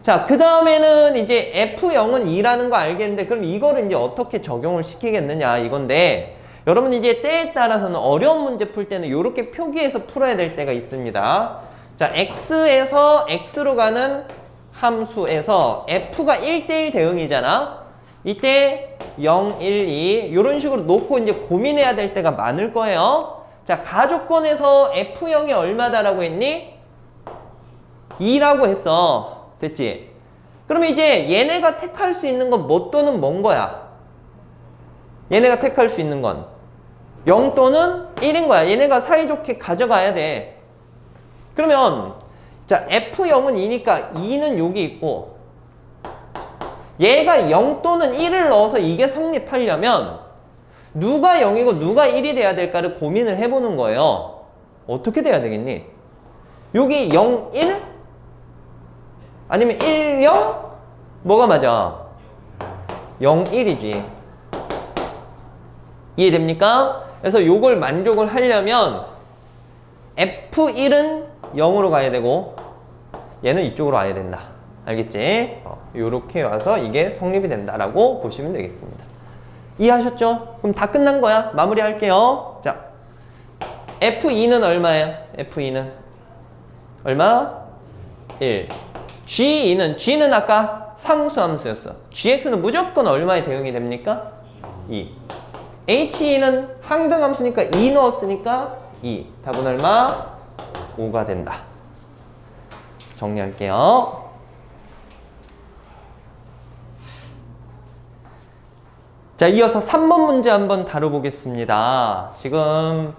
자, 그 다음에는 이제 F0은 2라는 거 알겠는데 그럼 이거를 이제 어떻게 적용을 시키겠느냐 이건데 여러분 이제 때에 따라서는 어려운 문제 풀 때는 이렇게 표기해서 풀어야 될 때가 있습니다. 자, X에서 X로 가는 함수에서 F가 1대1 대응이잖아. 이때 0, 1, 2 이런 식으로 놓고 이제 고민해야 될 때가 많을 거예요. 자, 가조건에서 F0이 얼마다라고 했니? 2라고 했어. 됐지? 그러면 이제 얘네가 택할 수 있는 건 뭐 또는 뭔 거야? 얘네가 택할 수 있는 건 0 또는 1인 거야. 얘네가 사이좋게 가져가야 돼. 그러면 자, F0은 2니까 2는 여기 있고 얘가 0 또는 1을 넣어서 이게 성립하려면 누가 0이고 누가 1이 돼야 될까를 고민을 해보는 거예요. 어떻게 돼야 되겠니? 여기 0, 1? 아니면 1, 0? 뭐가 맞아? 0, 1이지. 이해됩니까? 그래서 요걸 만족을 하려면 F1은 0으로 가야 되고 얘는 이쪽으로 와야 된다. 알겠지? 요렇게 와서 이게 성립이 된다라고 보시면 되겠습니다. 이해하셨죠? 그럼 다 끝난 거야. 마무리 할게요. 자, F2는 얼마예요? F2는 얼마? 1. G2는 아까 상수함수였어. gx는 무조건 얼마에 대응이 됩니까? 2. he는 항등함수니까 2 넣었으니까 2. 답은 얼마? 5가 된다. 정리할게요. 자, 이어서 3번 문제 한번 다뤄보겠습니다. 지금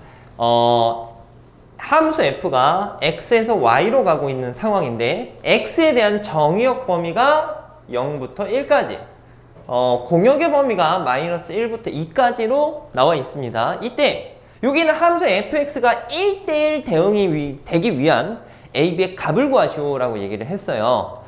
함수 f가 x에서 y로 가고 있는 상황인데 x에 대한 정의역 범위가 0부터 1까지 공역의 범위가 마이너스 1부터 2까지로 나와 있습니다. 이때 여기는 함수 fx가 1대1 대응이 되기 위한 a, b의 값을 구하시오라고 얘기를 했어요.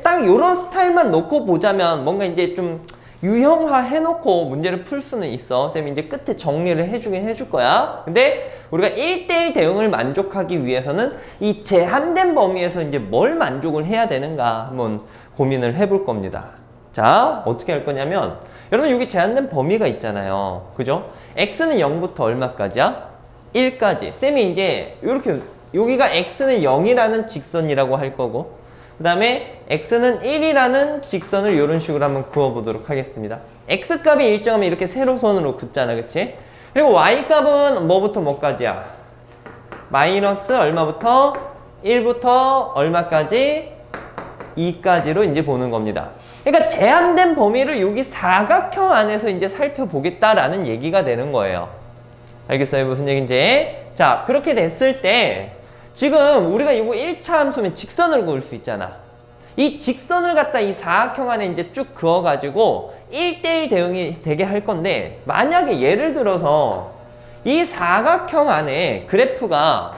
딱 이런 스타일만 놓고 보자면 뭔가 이제 좀 유형화 해놓고 문제를 풀 수는 있어. 쌤이 이제 끝에 정리를 해주긴 해줄 거야. 근데 우리가 1대1 대응을 만족하기 위해서는 이 제한된 범위에서 이제 뭘 만족을 해야 되는가 한번 고민을 해볼 겁니다. 자, 어떻게 할 거냐면 여러분 여기 제한된 범위가 있잖아요. 그죠? x는 0부터 얼마까지야? 1까지. 쌤이 이제 이렇게 여기가 x는 0이라는 직선이라고 할 거고 그 다음에 x는 1이라는 직선을 이런 식으로 한번 그어보도록 하겠습니다. x값이 일정하면 이렇게 세로선으로 긋잖아. 그치? 그리고 y값은 뭐부터 뭐까지야? 마이너스 얼마부터? 1부터 얼마까지? 2까지로 이제 보는 겁니다. 그러니까 제한된 범위를 여기 사각형 안에서 이제 살펴보겠다라는 얘기가 되는 거예요. 알겠어요? 무슨 얘기인지? 자, 그렇게 됐을 때 지금 우리가 이거 1차 함수면 직선을 그을 수 있잖아. 이 직선을 갖다 이 사각형 안에 이제 쭉 그어가지고 1대1 대응이 되게 할 건데 만약에 예를 들어서 이 사각형 안에 그래프가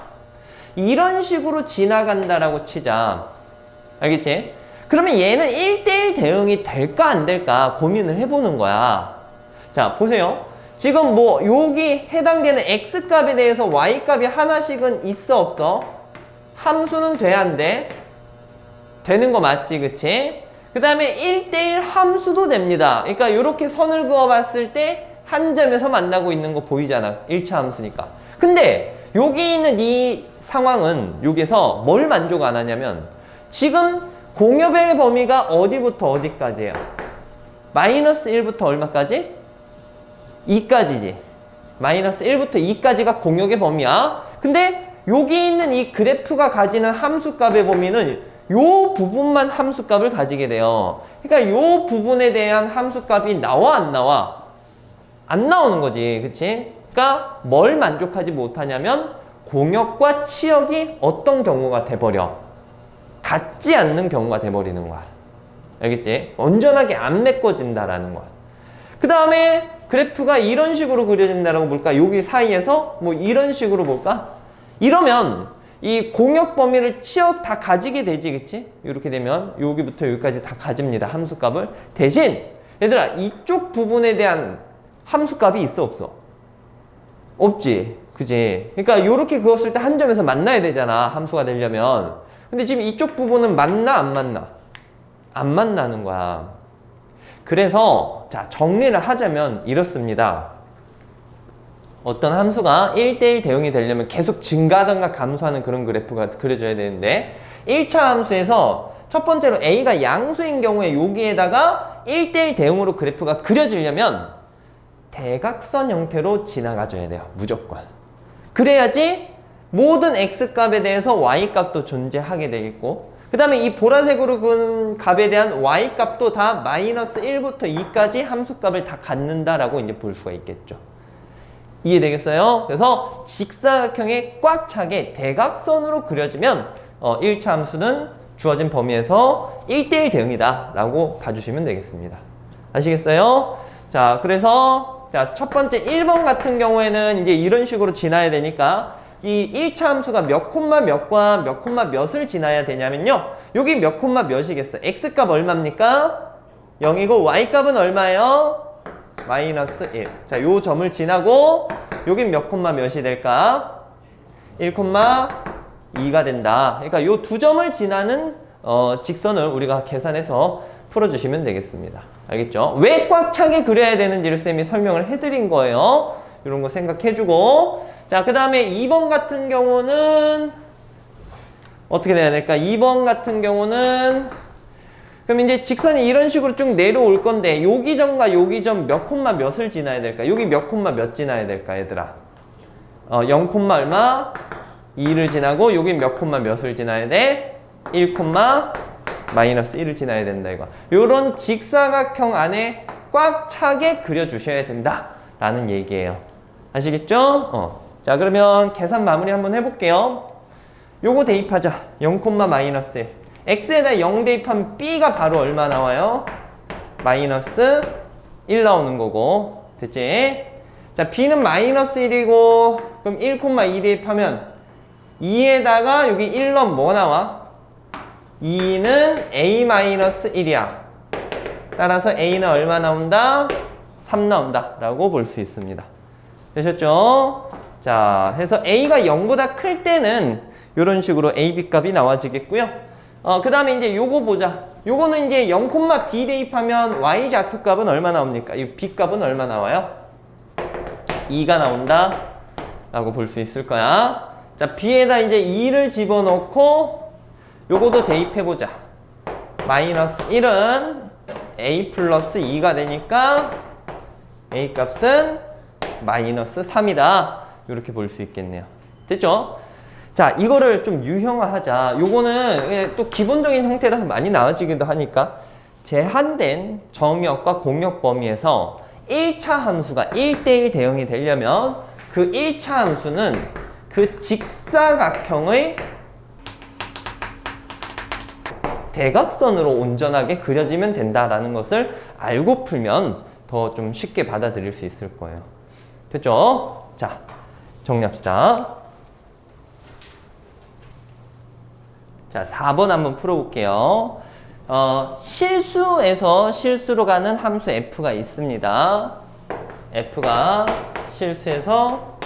이런 식으로 지나간다라고 치자. 알겠지? 그러면 얘는 1대1 대응이 될까 안 될까 고민을 해보는 거야. 자, 보세요. 지금 뭐 여기 해당되는 x값에 대해서 y값이 하나씩은 있어 없어? 함수는 돼 안 돼? 되는 거 맞지, 그치? 그 다음에 1대1 함수도 됩니다. 그러니까 이렇게 선을 그어봤을 때 한 점에서 만나고 있는 거 보이잖아. 1차 함수니까. 근데 여기 있는 이 상황은 여기서 뭘 만족 안 하냐면 지금 공역의 범위가 어디부터 어디까지예요? 마이너스 1부터 얼마까지? 2까지지. 마이너스 1부터 2까지가 공역의 범위야. 근데 여기 있는 이 그래프가 가지는 함수값의 범위는 요 부분만 함수값을 가지게 돼요. 그러니까 요 부분에 대한 함수값이 나와 안 나와? 안 나오는 거지. 그치? 그러니까 뭘 만족하지 못하냐면 공역과 치역이 어떤 경우가 돼버려? 같지 않는 경우가 돼버리는 거야. 알겠지? 온전하게 안 메꿔진다라는 거야. 그 다음에 그래프가 이런 식으로 그려진다라고 볼까? 여기 사이에서 뭐 이런 식으로 볼까? 이러면 이 공역 범위를 치역 다 가지게 되지, 그치? 이렇게 되면 여기부터 여기까지 다 가집니다. 함수값을. 대신 얘들아 이쪽 부분에 대한 함수값이 있어 없어? 없지, 그지? 그러니까 이렇게 그었을 때 한 점에서 만나야 되잖아. 함수가 되려면. 근데 지금 이쪽 부분은 만나 안 만나? 안 만나는 거야. 그래서 자 정리를 하자면 이렇습니다. 어떤 함수가 1대1 대응이 되려면 계속 증가하던가 감소하는 그런 그래프가 그려져야 되는데 1차 함수에서 첫 번째로 a가 양수인 경우에 여기에다가 1대1 대응으로 그래프가 그려지려면 대각선 형태로 지나가줘야 돼요. 무조건. 그래야지 모든 x값에 대해서 y값도 존재하게 되겠고 그 다음에 이 보라색으로 그은 값에 대한 y값도 다 마이너스 1부터 2까지 함수값을 다 갖는다라고 이제 볼 수가 있겠죠. 이해되겠어요? 그래서 직사각형에 꽉 차게 대각선으로 그려지면 1차 함수는 주어진 범위에서 1대1 대응이다 라고 봐주시면 되겠습니다. 아시겠어요? 자, 그래서 자, 첫 번째 1번 같은 경우에는 이제 이런 식으로 지나야 되니까 이 1차 함수가 몇 콤마 몇과 몇 콤마 몇을 지나야 되냐면요. 여기 몇 콤마 몇이겠어? x값 얼마입니까? 0이고 y값은 얼마예요? 마이너스 1. 자, 요 점을 지나고 여긴 몇 콤마 몇이 될까? 1 콤마 2가 된다. 그러니까 요 두 점을 지나는 직선을 우리가 계산해서 풀어주시면 되겠습니다. 알겠죠? 왜 꽉 차게 그려야 되는지를 쌤이 설명을 해드린 거예요. 이런 거 생각해주고 자, 그 다음에 2번 같은 경우는 어떻게 돼야 될까? 2번 같은 경우는 그럼 이제 직선이 이런 식으로 쭉 내려올 건데 여기 점과 여기 점 몇 콤마 몇을 지나야 될까? 여기 몇 콤마 몇 지나야 될까 얘들아? 0 콤마 얼마? 2를 지나고 여기 몇 콤마 몇을 지나야 돼? 1 콤마 마이너스 1을 지나야 된다 이거. 요런 직사각형 안에 꽉 차게 그려주셔야 된다 라는 얘기예요. 아시겠죠? 자 그러면 계산 마무리 한번 해볼게요. 요거 대입하자. 0 콤마 마이너스 1. x에다 0 대입하면 b가 바로 얼마 나와요? 마이너스 1 나오는 거고. 됐지? 자 b는 마이너스 1이고 그럼 1 콤마 2 대입하면 2에다가 여기 1 넣으면 뭐 나와? 2는 a 마이너스 1이야. 따라서 a는 얼마 나온다? 3 나온다 라고 볼 수 있습니다. 되셨죠? 자 해서 a가 0보다 클 때는 이런 식으로 a, b 값이 나와지겠고요. 그 다음에 이제 요거 보자. 요거는 이제 0, b 대입하면 y 좌표 값은 얼마 나옵니까? 이 b 값은 얼마 나와요? 2가 나온다 라고 볼 수 있을 거야. 자 b에다 이제 2를 집어넣고 요거도 대입해보자. 마이너스 1은 a 플러스 2가 되니까 a 값은 마이너스 3이다. 이렇게 볼 수 있겠네요. 됐죠? 자 이거를 좀 유형화하자. 요거는 또 기본적인 형태라서 많이 나와지기도 하니까 제한된 정역과 공역 범위에서 1차 함수가 1대1 대응이 되려면 그 1차 함수는 그 직사각형의 대각선으로 온전하게 그려지면 된다라는 것을 알고 풀면 더 좀 쉽게 받아들일 수 있을 거예요. 됐죠? 자, 정리합시다. 자, 4번 한번 풀어볼게요. 실수에서 실수로 가는 함수 f가 있습니다. f가 실수에서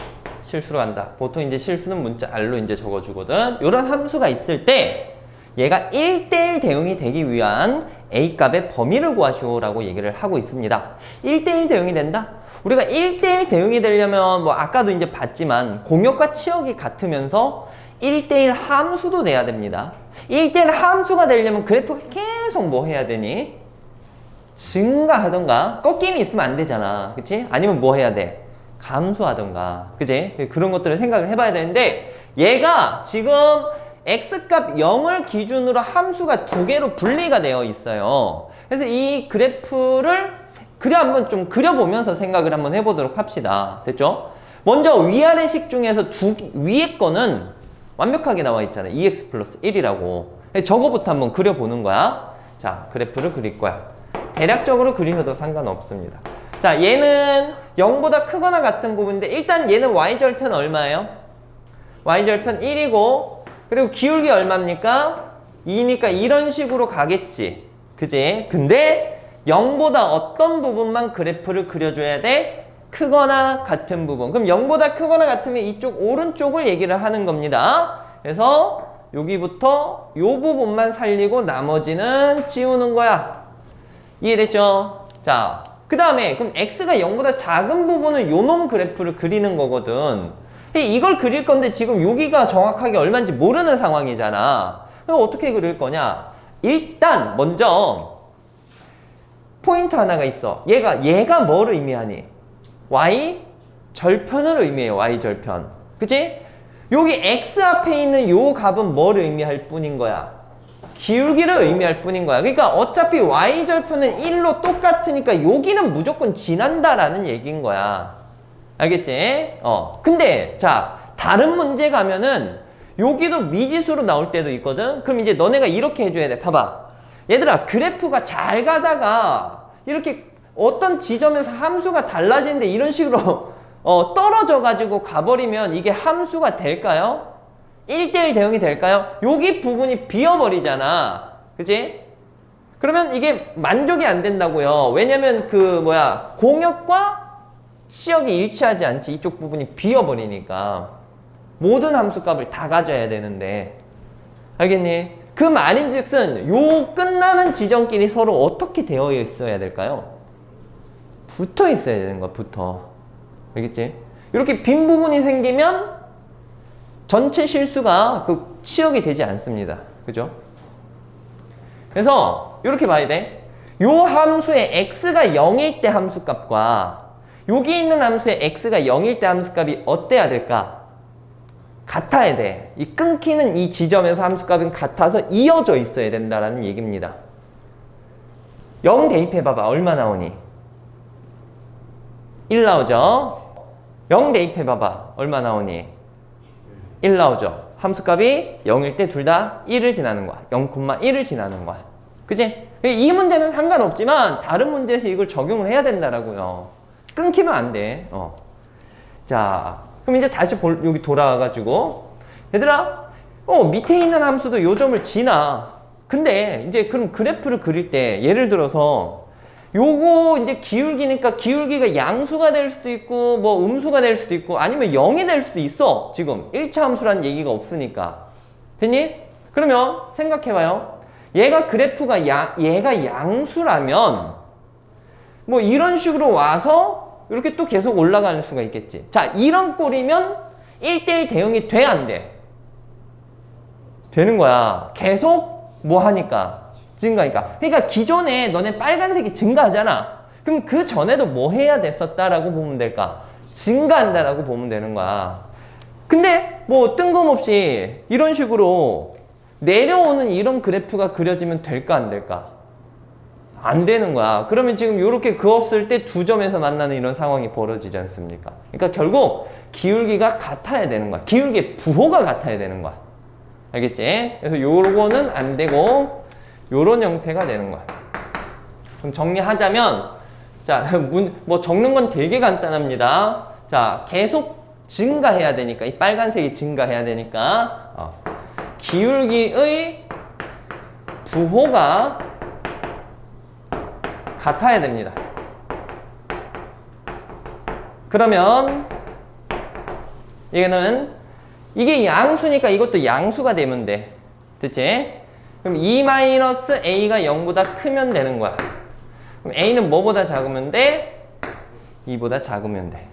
실수로 간다. 보통 이제 실수는 문자 R로 이제 적어주거든. 이런 함수가 있을 때 얘가 1대1 대응이 되기 위한 a 값의 범위를 구하시오라고 얘기를 하고 있습니다. 1대1 대응이 된다? 우리가 1대1 대응이 되려면 뭐 아까도 이제 봤지만 공역과 치역이 같으면서 1대1 함수도 돼야 됩니다. 1대1 함수가 되려면 그래프가 계속 뭐 해야 되니? 증가하던가 꺾임이 있으면 안 되잖아. 그치? 아니면 뭐 해야 돼? 감소하던가. 그치? 그런 것들을 생각을 해봐야 되는데 얘가 지금 x값 0을 기준으로 함수가 두 개로 분리가 되어 있어요. 그래서 이 그래프를 한번 좀 그려보면서 생각을 한번 해보도록 합시다. 됐죠? 먼저 위아래식 중에서 위에 거는 완벽하게 나와 있잖아요. 2x 플러스 1이라고. 저거부터 한번 그려보는 거야. 자, 그래프를 그릴 거야. 대략적으로 그리셔도 상관없습니다. 자, 얘는 0보다 크거나 같은 부분인데 일단 얘는 y절편 얼마예요? y절편 1이고 그리고 기울기 얼마입니까? 2니까 이런 식으로 가겠지. 그지? 근데 0보다 어떤 부분만 그래프를 그려줘야 돼? 크거나 같은 부분. 그럼 0보다 크거나 같으면 이쪽 오른쪽을 얘기를 하는 겁니다. 그래서 여기부터 이 부분만 살리고 나머지는 지우는 거야. 이해됐죠? 자, 그 다음에 그럼 x가 0보다 작은 부분은 요놈 그래프를 그리는 거거든. 이걸 그릴 건데 지금 여기가 정확하게 얼마인지 모르는 상황이잖아. 그럼 어떻게 그릴 거냐? 일단 먼저 포인트 하나가 있어. 얘가 뭘 의미하니? y 절편을 의미해요. y 절편. 그치? 여기 x 앞에 있는 요 값은 뭘 의미할 뿐인 거야? 기울기를 의미할 뿐인 거야. 그러니까 어차피 y 절편은 1로 똑같으니까 여기는 무조건 지난다라는 얘기인 거야. 알겠지? 근데 자 다른 문제 가면은 여기도 미지수로 나올 때도 있거든. 그럼 이제 너네가 이렇게 해줘야 돼. 봐봐. 얘들아 그래프가 잘 가다가 이렇게 어떤 지점에서 함수가 달라지는데 이런 식으로 떨어져 가지고 가버리면 이게 함수가 될까요? 1대1 대응이 될까요? 여기 부분이 비어버리잖아. 그치? 그러면 이게 만족이 안 된다고요. 왜냐면 공역과 치역이 일치하지 않지. 이쪽 부분이 비어버리니까 모든 함수값을 다 가져야 되는데. 알겠니? 그 말인즉슨 요 끝나는 지점끼리 서로 어떻게 되어 있어야 될까요? 붙어 있어야 되는 거야. 붙어. 알겠지? 이렇게 빈 부분이 생기면 전체 실수가 그 치역이 되지 않습니다. 그죠? 그래서 이렇게 봐야 돼. 요 함수의 x가 0일 때 함수값과 여기 있는 함수의 x가 0일 때 함수값이 어때야 될까? 같아야 돼. 이 끊기는 이 지점에서 함수값은 같아서 이어져 있어야 된다라는 얘기입니다. 0 대입해봐봐. 얼마 나오니? 1 나오죠? 0 대입해봐봐. 얼마 나오니? 1 나오죠? 함수값이 0일 때 둘 다 1을 지나는 거야. 0,1을 지나는 거야. 그치? 이 문제는 상관없지만 다른 문제에서 이걸 적용을 해야 된다라고요. 끊기면 안 돼. 자, 그럼 이제 다시 여기 돌아와가지고 얘들아, 밑에 있는 함수도 요 점을 지나. 근데 이제 그럼 그래프를 그릴 때 예를 들어서 요거 이제 기울기니까 기울기가 양수가 될 수도 있고 뭐 음수가 될 수도 있고 아니면 0이 될 수도 있어. 지금 1차 함수라는 얘기가 없으니까. 됐니? 그러면 생각해봐요. 얘가 그래프가 얘가 양수라면 뭐 이런 식으로 와서 이렇게 또 계속 올라가는 수가 있겠지. 자, 이런 꼴이면 1대1 대응이 돼, 안 돼? 되는 거야. 계속 뭐 하니까? 증가니까. 그러니까 기존에 너네 빨간색이 증가하잖아. 그럼 그 전에도 뭐 해야 됐었다라고 보면 될까? 증가한다라고 보면 되는 거야. 근데 뭐 뜬금없이 이런 식으로 내려오는 이런 그래프가 그려지면 될까 안 될까? 안 되는 거야. 그러면 지금 이렇게 그었을 때 두 점에서 만나는 이런 상황이 벌어지지 않습니까? 그러니까 결국 기울기가 같아야 되는 거야. 기울기의 부호가 같아야 되는 거야. 알겠지? 그래서 요거는 안 되고 요런 형태가 되는 거야. 그럼 정리하자면 자, 뭐 적는 건 되게 간단합니다. 자, 계속 증가해야 되니까 이 빨간색이 증가해야 되니까 기울기의 부호가 같아야 됩니다. 그러면 이게 양수니까 이것도 양수가 되면 돼. 됐지? 그럼 2-a가 0보다 크면 되는 거야. 그럼 a는 뭐보다 작으면 돼? 2보다 작으면 돼.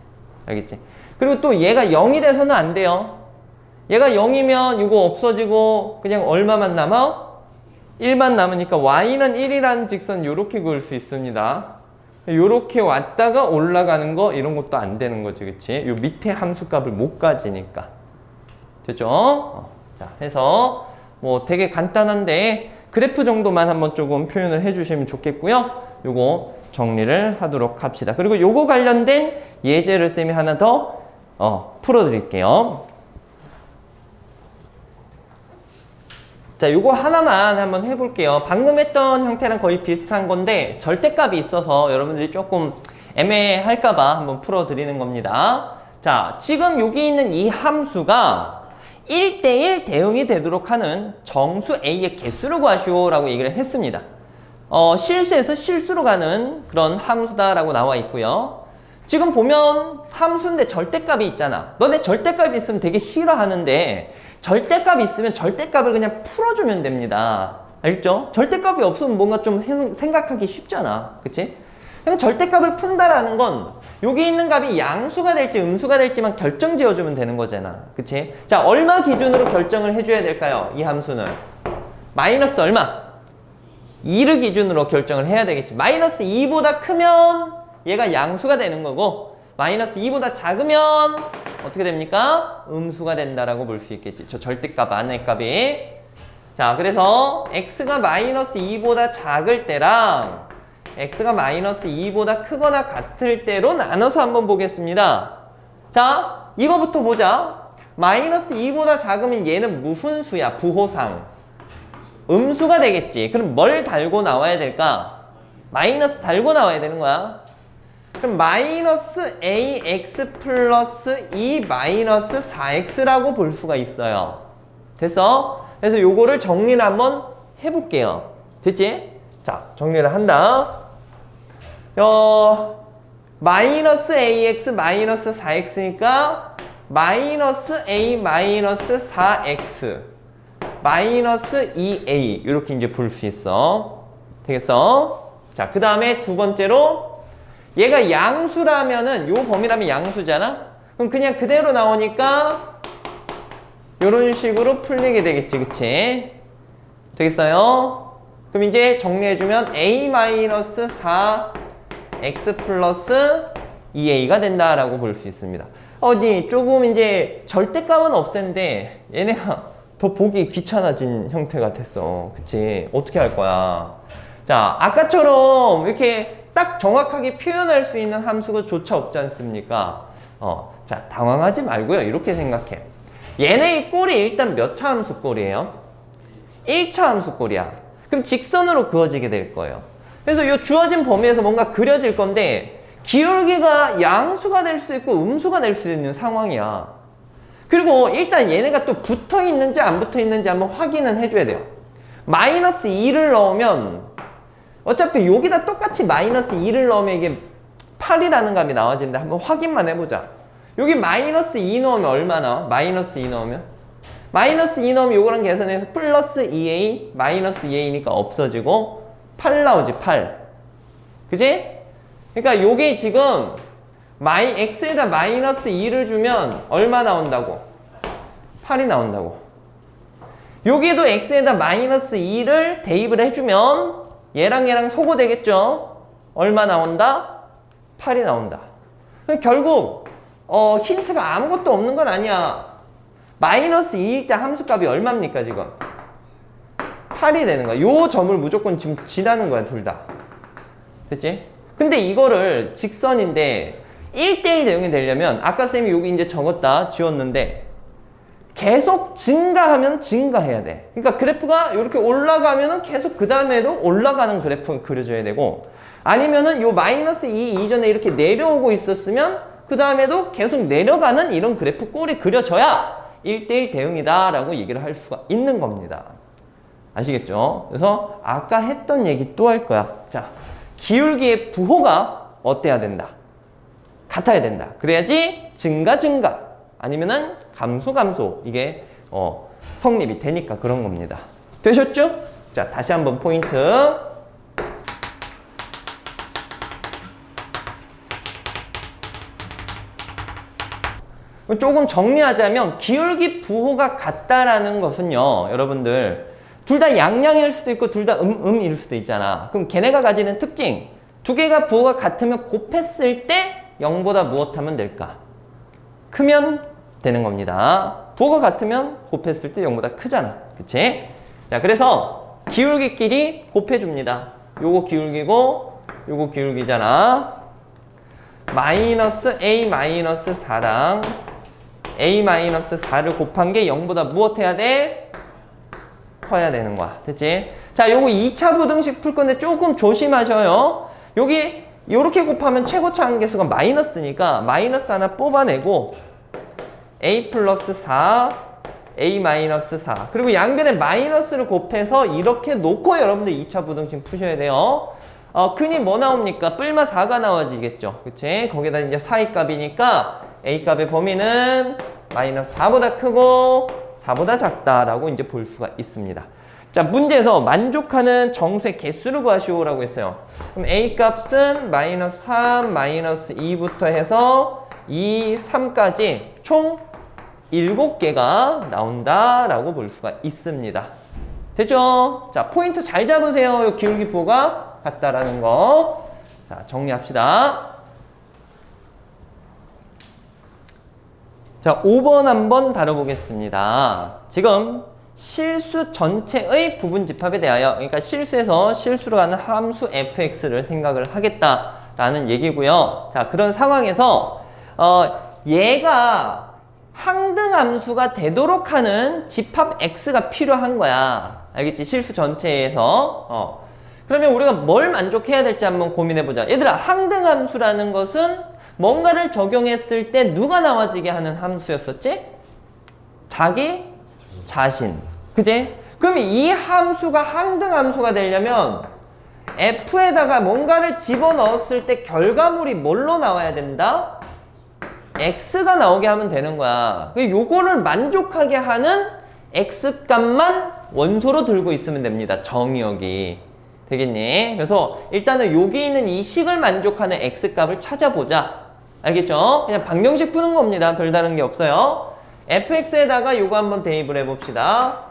알겠지? 그리고 또 얘가 0이 돼서는 안 돼요. 얘가 0이면 이거 없어지고 그냥 얼마만 남아? 1만 남으니까 y는 1이라는 직선 이렇게 그을 수 있습니다. 이렇게 왔다가 올라가는 거 이런 것도 안 되는 거지, 그치? 요 밑에 함수값을 못 가지니까. 됐죠? 자, 해서 뭐 되게 간단한데 그래프 정도만 한번 조금 표현을 해주시면 좋겠고요. 요거 정리를 하도록 합시다. 그리고 요거 관련된 예제를 쌤이 하나 더 풀어드릴게요. 자, 요거 하나만 한번 해볼게요. 방금 했던 형태랑 거의 비슷한 건데 절대값이 있어서 여러분들이 조금 애매할까봐 한번 풀어드리는 겁니다. 자, 지금 여기 있는 이 함수가 1대1 대응이 되도록 하는 정수 A의 개수를 구하시오 라고 얘기를 했습니다. 실수에서 실수로 가는 그런 함수다라고 나와 있고요. 지금 보면 함수인데 절대값이 있잖아. 너네 절대값이 있으면 되게 싫어하는데 절대값이 있으면 절대값을 그냥 풀어주면 됩니다. 알겠죠? 절대값이 없으면 뭔가 좀 생각하기 쉽잖아. 그치? 그럼 절대값을 푼다라는 건 여기 있는 값이 양수가 될지 음수가 될지만 결정 지어주면 되는 거잖아. 그치? 자, 얼마 기준으로 결정을 해줘야 될까요? 이 함수는 마이너스 얼마? 2를 기준으로 결정을 해야 되겠지. 마이너스 2보다 크면 얘가 양수가 되는 거고 마이너스 2보다 작으면 어떻게 됩니까? 음수가 된다라고 볼 수 있겠지. 저 절대값 안의 값이. 자, 그래서 x가 마이너스 2보다 작을 때랑 x가 마이너스 2보다 크거나 같을 때로 나눠서 한번 보겠습니다. 자, 이거부터 보자. 마이너스 2보다 작으면 얘는 무슨 수야? 부호상. 음수가 되겠지. 그럼 뭘 달고 나와야 될까? 마이너스 달고 나와야 되는 거야. 그럼 마이너스 ax 플러스 2 마이너스 4x라고 볼 수가 있어요. 됐어? 그래서 요거를 정리를 한번 해볼게요. 됐지? 자, 정리를 한다. 마이너스 ax 마이너스 4x니까 마이너스 a 마이너스 4x 마이너스 2a 이렇게 이제 볼 수 있어. 되겠어? 자, 그 다음에 두 번째로 얘가 양수라면은 요 범위라면 양수잖아? 그럼 그냥 그대로 나오니까 요런 식으로 풀리게 되겠지. 그치? 되겠어요? 그럼 이제 정리해주면 a-4 x 플러스 2a가 된다라고 볼 수 있습니다. 어디 조금 이제 절대값은 없앤데 얘네가 더 보기 귀찮아진 형태가 됐어. 그치? 어떻게 할 거야? 자, 아까처럼 이렇게 딱 정확하게 표현할 수 있는 함수가 조차 없지 않습니까? 자, 당황하지 말고요. 이렇게 생각해. 얘네의 꼴이 일단 몇 차 함수 꼴이에요? 1차 함수 꼴이야. 그럼 직선으로 그어지게 될 거예요. 그래서 이 주어진 범위에서 뭔가 그려질 건데 기울기가 양수가 될 수 있고 음수가 될 수 있는 상황이야. 그리고 일단 얘네가 또 붙어 있는지 안 붙어 있는지 한번 확인은 해줘야 돼요. 마이너스 2를 넣으면 어차피 여기다 똑같이 마이너스 2를 넣으면 이게 8이라는 값이 나와지는데 한번 확인만 해보자. 여기 마이너스 2 넣으면 얼마 나와? 마이너스 2 넣으면? 마이너스 2 넣으면 요거랑 계산해서 플러스 2a 마이너스 2a니까 없어지고 8 나오지 8. 그지? 그러니까 요게 지금 x에다 마이너스 2를 주면 얼마 나온다고? 8이 나온다고. 여기도 x에다 마이너스 2를 대입을 해주면 얘랑 소거 되겠죠? 얼마 나온다? 8이 나온다. 결국 힌트가 아무것도 없는 건 아니야. 마이너스 2일 때 함수값이 얼마입니까 지금? 8이 되는 거야. 요 점을 무조건 지금 지나는 거야 둘 다. 됐지? 근데 이거를 직선인데 1대1 대응이 되려면 아까 쌤이 여기 이제 적었다 지웠는데 계속 증가하면 증가해야 돼. 그러니까 그래프가 이렇게 올라가면은 계속 그 다음에도 올라가는 그래프가 그려져야 되고 아니면은 요 마이너스 2 이전에 이렇게 내려오고 있었으면 그 다음에도 계속 내려가는 이런 그래프 꼴이 그려져야 1대1 대응이다 라고 얘기를 할 수가 있는 겁니다. 아시겠죠? 그래서 아까 했던 얘기 또 할 거야. 자, 기울기의 부호가 어때야 된다? 같아야 된다. 그래야지 증가 아니면은 감소 이게 성립이 되니까 그런 겁니다. 되셨죠? 자, 다시 한번 포인트. 조금 정리하자면 기울기 부호가 같다라는 것은요, 여러분들 둘 다 양양일 수도 있고 둘 다 음일 수도 있잖아. 그럼 걔네가 가지는 특징 두 개가 부호가 같으면 곱했을 때 0보다 무엇하면 될까? 크면 되는 겁니다. 부호가 같으면 곱했을 때 0보다 크잖아. 그치? 자, 그래서 기울기끼리 곱해줍니다. 요거 기울기고 요거 기울기잖아. 마이너스 a 마이너스 4랑 a 마이너스 4를 곱한 게 0보다 무엇해야 돼? 커야 되는 거야. 됐지? 자, 요거 2차 부등식 풀 건데 조금 조심하셔요. 여기 요렇게 곱하면 최고차 한계수가 마이너스니까 마이너스 하나 뽑아내고 a 플러스 4 a 마이너스 4 그리고 양변에 마이너스를 곱해서 이렇게 놓고 여러분들 2차 부등식 푸셔야 돼요. 흔히 뭐 나옵니까? 뿔마 4가 나와지겠죠. 그치? 거기다 이제 4의 값이니까 a 값의 범위는 마이너스 4보다 크고 4보다 작다라고 이제 볼 수가 있습니다. 자, 문제에서 만족하는 정수의 개수를 구하시오라고 했어요. 그럼 a 값은 마이너스 3, 마이너스 2부터 해서 2, 3까지 총 7개가 나온다라고 볼 수가 있습니다. 됐죠? 자, 포인트 잘 잡으세요. 이 기울기 부호가 같다라는 거. 자, 정리합시다. 자, 5번 한번 다뤄보겠습니다. 지금 실수 전체의 부분 집합에 대하여, 그러니까 실수에서 실수로 가는 함수 fx를 생각을 하겠다라는 얘기고요. 자, 그런 상황에서 얘가 항등함수가 되도록 하는 집합 x가 필요한 거야. 알겠지? 실수 전체에서. 그러면 우리가 뭘 만족해야 될지 한번 고민해보자. 얘들아, 항등함수라는 것은 뭔가를 적용했을 때 누가 나와지게 하는 함수였었지? 자기 자신. 그지? 그럼 이 함수가 항등함수가 되려면 f에다가 뭔가를 집어넣었을 때 결과물이 뭘로 나와야 된다? x가 나오게 하면 되는 거야. 요거를 만족하게 하는 x값만 원소로 들고 있으면 됩니다. 정의역이. 되겠니? 그래서 일단은 여기 있는 이 식을 만족하는 x값을 찾아보자. 알겠죠? 그냥 방정식 푸는 겁니다. 별다른 게 없어요. fx에다가 요거 한번 대입을 해봅시다.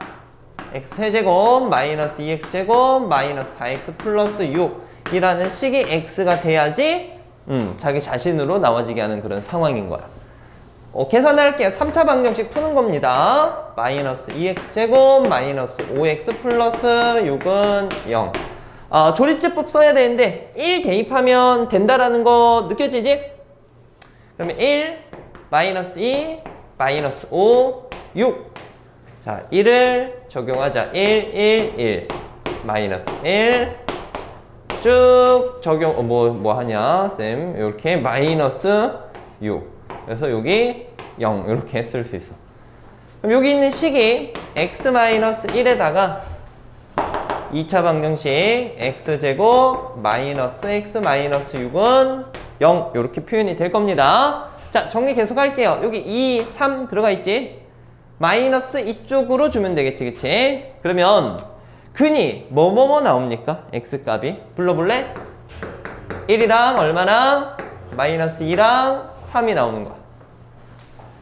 x세제곱 마이너스 2x제곱 마이너스 4x 플러스 6이라는 식이 x가 돼야지 자기 자신으로 나와지게 하는 그런 상황인 거야. 계산할게요. 3차 방정식 푸는 겁니다. 마이너스 2x제곱 마이너스 5x 플러스 6은 0. 조립제법 써야 되는데 1 대입하면 된다라는 거 느껴지지? 그러면 1 마이너스 2 마이너스 5 6. 자, 1을 적용하자. 1 1 1 마이너스 1 쭉 적용 뭐 하냐 쌤 이렇게 마이너스 6. 그래서 여기 0 이렇게 쓸 수 있어. 그럼 여기 있는 식이 x-1에다가 2차 방정식 x제곱 마이너스 x 마이너스 6은 0 이렇게 표현이 될 겁니다. 자, 정리 계속 할게요. 여기 2, 3 들어가 있지? 마이너스 이쪽으로 주면 되겠지, 그치? 그러면 근이 뭐뭐뭐 나옵니까? x값이 불러볼래? 1이랑 얼마나? 마이너스 2랑 3이 나오는 거야.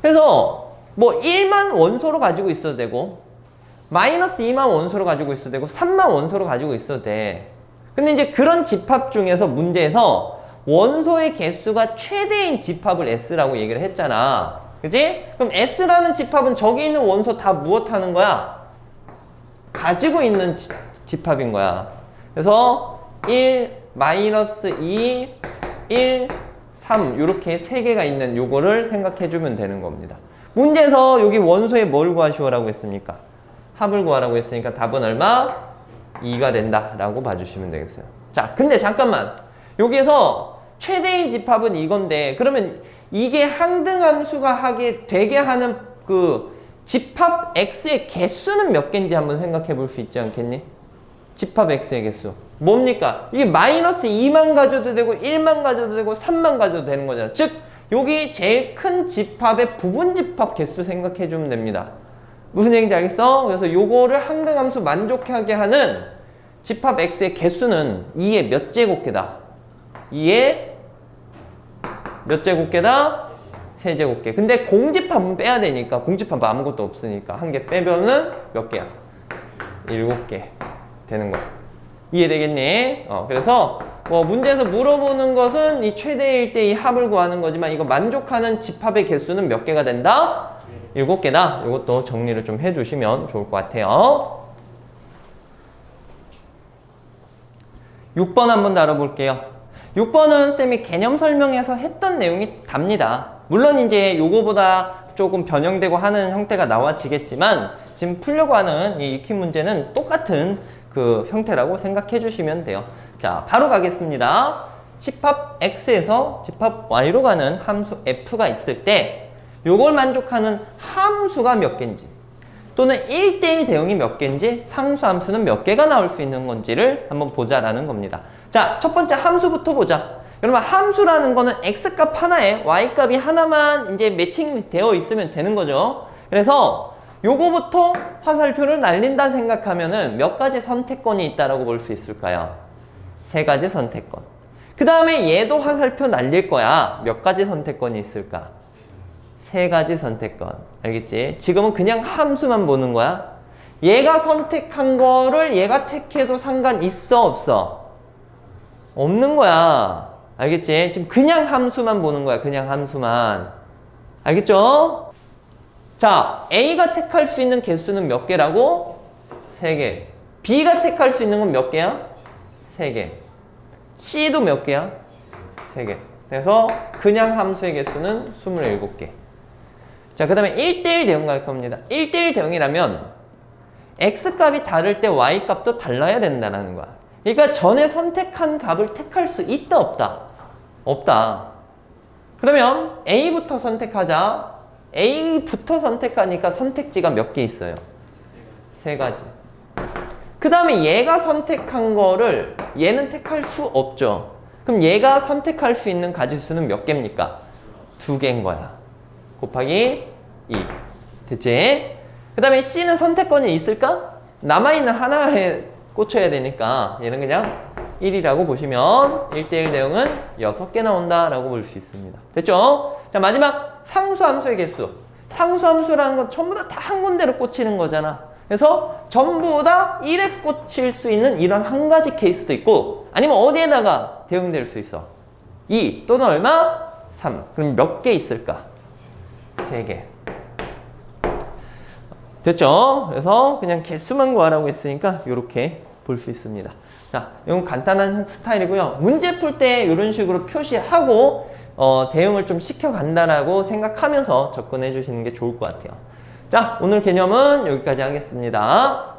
그래서 뭐 1만 원소로 가지고 있어도 되고 마이너스 2만 원소로 가지고 있어도 되고 3만 원소로 가지고 있어도 돼. 근데 이제 그런 집합 중에서 문제에서 원소의 개수가 최대인 집합을 S라고 얘기를 했잖아. 그치? 그럼 S라는 집합은 저기 있는 원소 다 무엇 하는 거야? 가지고 있는 집합인 거야. 그래서 1, 마이너스 2, 1, 3 이렇게 세 개가 있는 요거를 생각해 주면 되는 겁니다. 문제에서 여기 원소에 뭘 구하시오라고 했습니까? 합을 구하라고 했으니까 답은 얼마? 2가 된다 라고 봐주시면 되겠어요. 자, 근데 잠깐만 여기에서 최대인 집합은 이건데 그러면 이게 항등함수가 하게 되게 하는 그 집합 x의 개수는 몇 개인지 한번 생각해 볼 수 있지 않겠니? 집합 x의 개수 뭡니까? 이게 마이너스 2만 가져도 되고 1만 가져도 되고 3만 가져도 되는 거잖아. 즉 여기 제일 큰 집합의 부분 집합 개수 생각해 주면 됩니다. 무슨 얘기인지 알겠어? 그래서 요거를 항등함수 만족하게 하는 집합 x의 개수는 2의 몇 제곱개다? 2의 몇 제곱개다? 세제곱개. 근데 공집합은 빼야 되니까 공집합은 아무것도 없으니까 한 개 빼면은 몇 개야? 7개 되는 거야. 이해되겠니? 그래서 뭐 문제에서 물어보는 것은 이 최대일 때 이 합을 구하는 거지만 이거 만족하는 집합의 개수는 몇 개가 된다? 7개다. 이것도 정리를 좀 해주시면 좋을 것 같아요. 6번 한번 다뤄볼게요. 6번은 쌤이 개념 설명에서 했던 내용이 답니다. 물론 이제 요거보다 조금 변형되고 하는 형태가 나와지겠지만 지금 풀려고 하는 이 익힌 문제는 똑같은 그 형태라고 생각해 주시면 돼요. 자, 바로 가겠습니다. 집합 x에서 집합 y로 가는 함수 f가 있을 때 요걸 만족하는 함수가 몇 개인지 또는 1대1 대응이 몇 개인지 상수함수는 몇 개가 나올 수 있는 건지를 한번 보자라는 겁니다. 자, 첫 번째 함수부터 보자. 여러분 함수라는 거는 x값 하나에 y값이 하나만 이제 매칭이 되어 있으면 되는 거죠. 그래서 요거부터 화살표를 날린다 생각하면은 몇 가지 선택권이 있다라고 볼 수 있을까요? 3가지 선택권. 그 다음에 얘도 화살표 날릴 거야. 몇 가지 선택권이 있을까? 3가지 선택권. 알겠지? 지금은 그냥 함수만 보는 거야. 얘가 선택한 거를 얘가 택해도 상관 있어 없어? 없는 거야. 알겠지? 지금 그냥 함수만 보는 거야. 그냥 함수만. 알겠죠? 자, A가 택할 수 있는 개수는 몇 개라고? 3개. B가 택할 수 있는 건 몇 개야? 3개. C도 몇 개야? 3개. 그래서 그냥 함수의 개수는 27개. 자, 그 다음에 1대1 대응 갈 겁니다. 1대1 대응이라면 X값이 다를 때 Y값도 달라야 된다는 거야. 그러니까 전에 선택한 값을 택할 수 있다 없다? 없다. 그러면 A부터 선택하자. A부터 선택하니까 선택지가 몇 개 있어요? 3가지. 그 다음에 얘가 선택한 거를 얘는 택할 수 없죠. 그럼 얘가 선택할 수 있는 가지수는 몇 개입니까? 2개인 거야. 곱하기 2. 됐지? 그 다음에 C는 선택권이 있을까? 남아있는 하나에 꽂혀야 되니까 얘는 그냥 1이라고 보시면 1대1 대응은 6개 나온다라고 볼 수 있습니다. 됐죠? 자, 마지막 상수함수의 개수. 상수함수라는 건 전부 다 한 군데로 꽂히는 거잖아. 그래서 전부 다 1에 꽂힐 수 있는 이런 한 가지 케이스도 있고 아니면 어디에다가 대응될 수 있어? 2 또는 얼마? 3. 그럼 몇 개 있을까? 3개. 됐죠? 그래서 그냥 개수만 구하라고 했으니까 이렇게 볼 수 있습니다. 자, 이건 간단한 스타일이고요. 문제 풀 때 이런 식으로 표시하고 대응을 좀 시켜간다라고 생각하면서 접근해 주시는 게 좋을 것 같아요. 자, 오늘 개념은 여기까지 하겠습니다.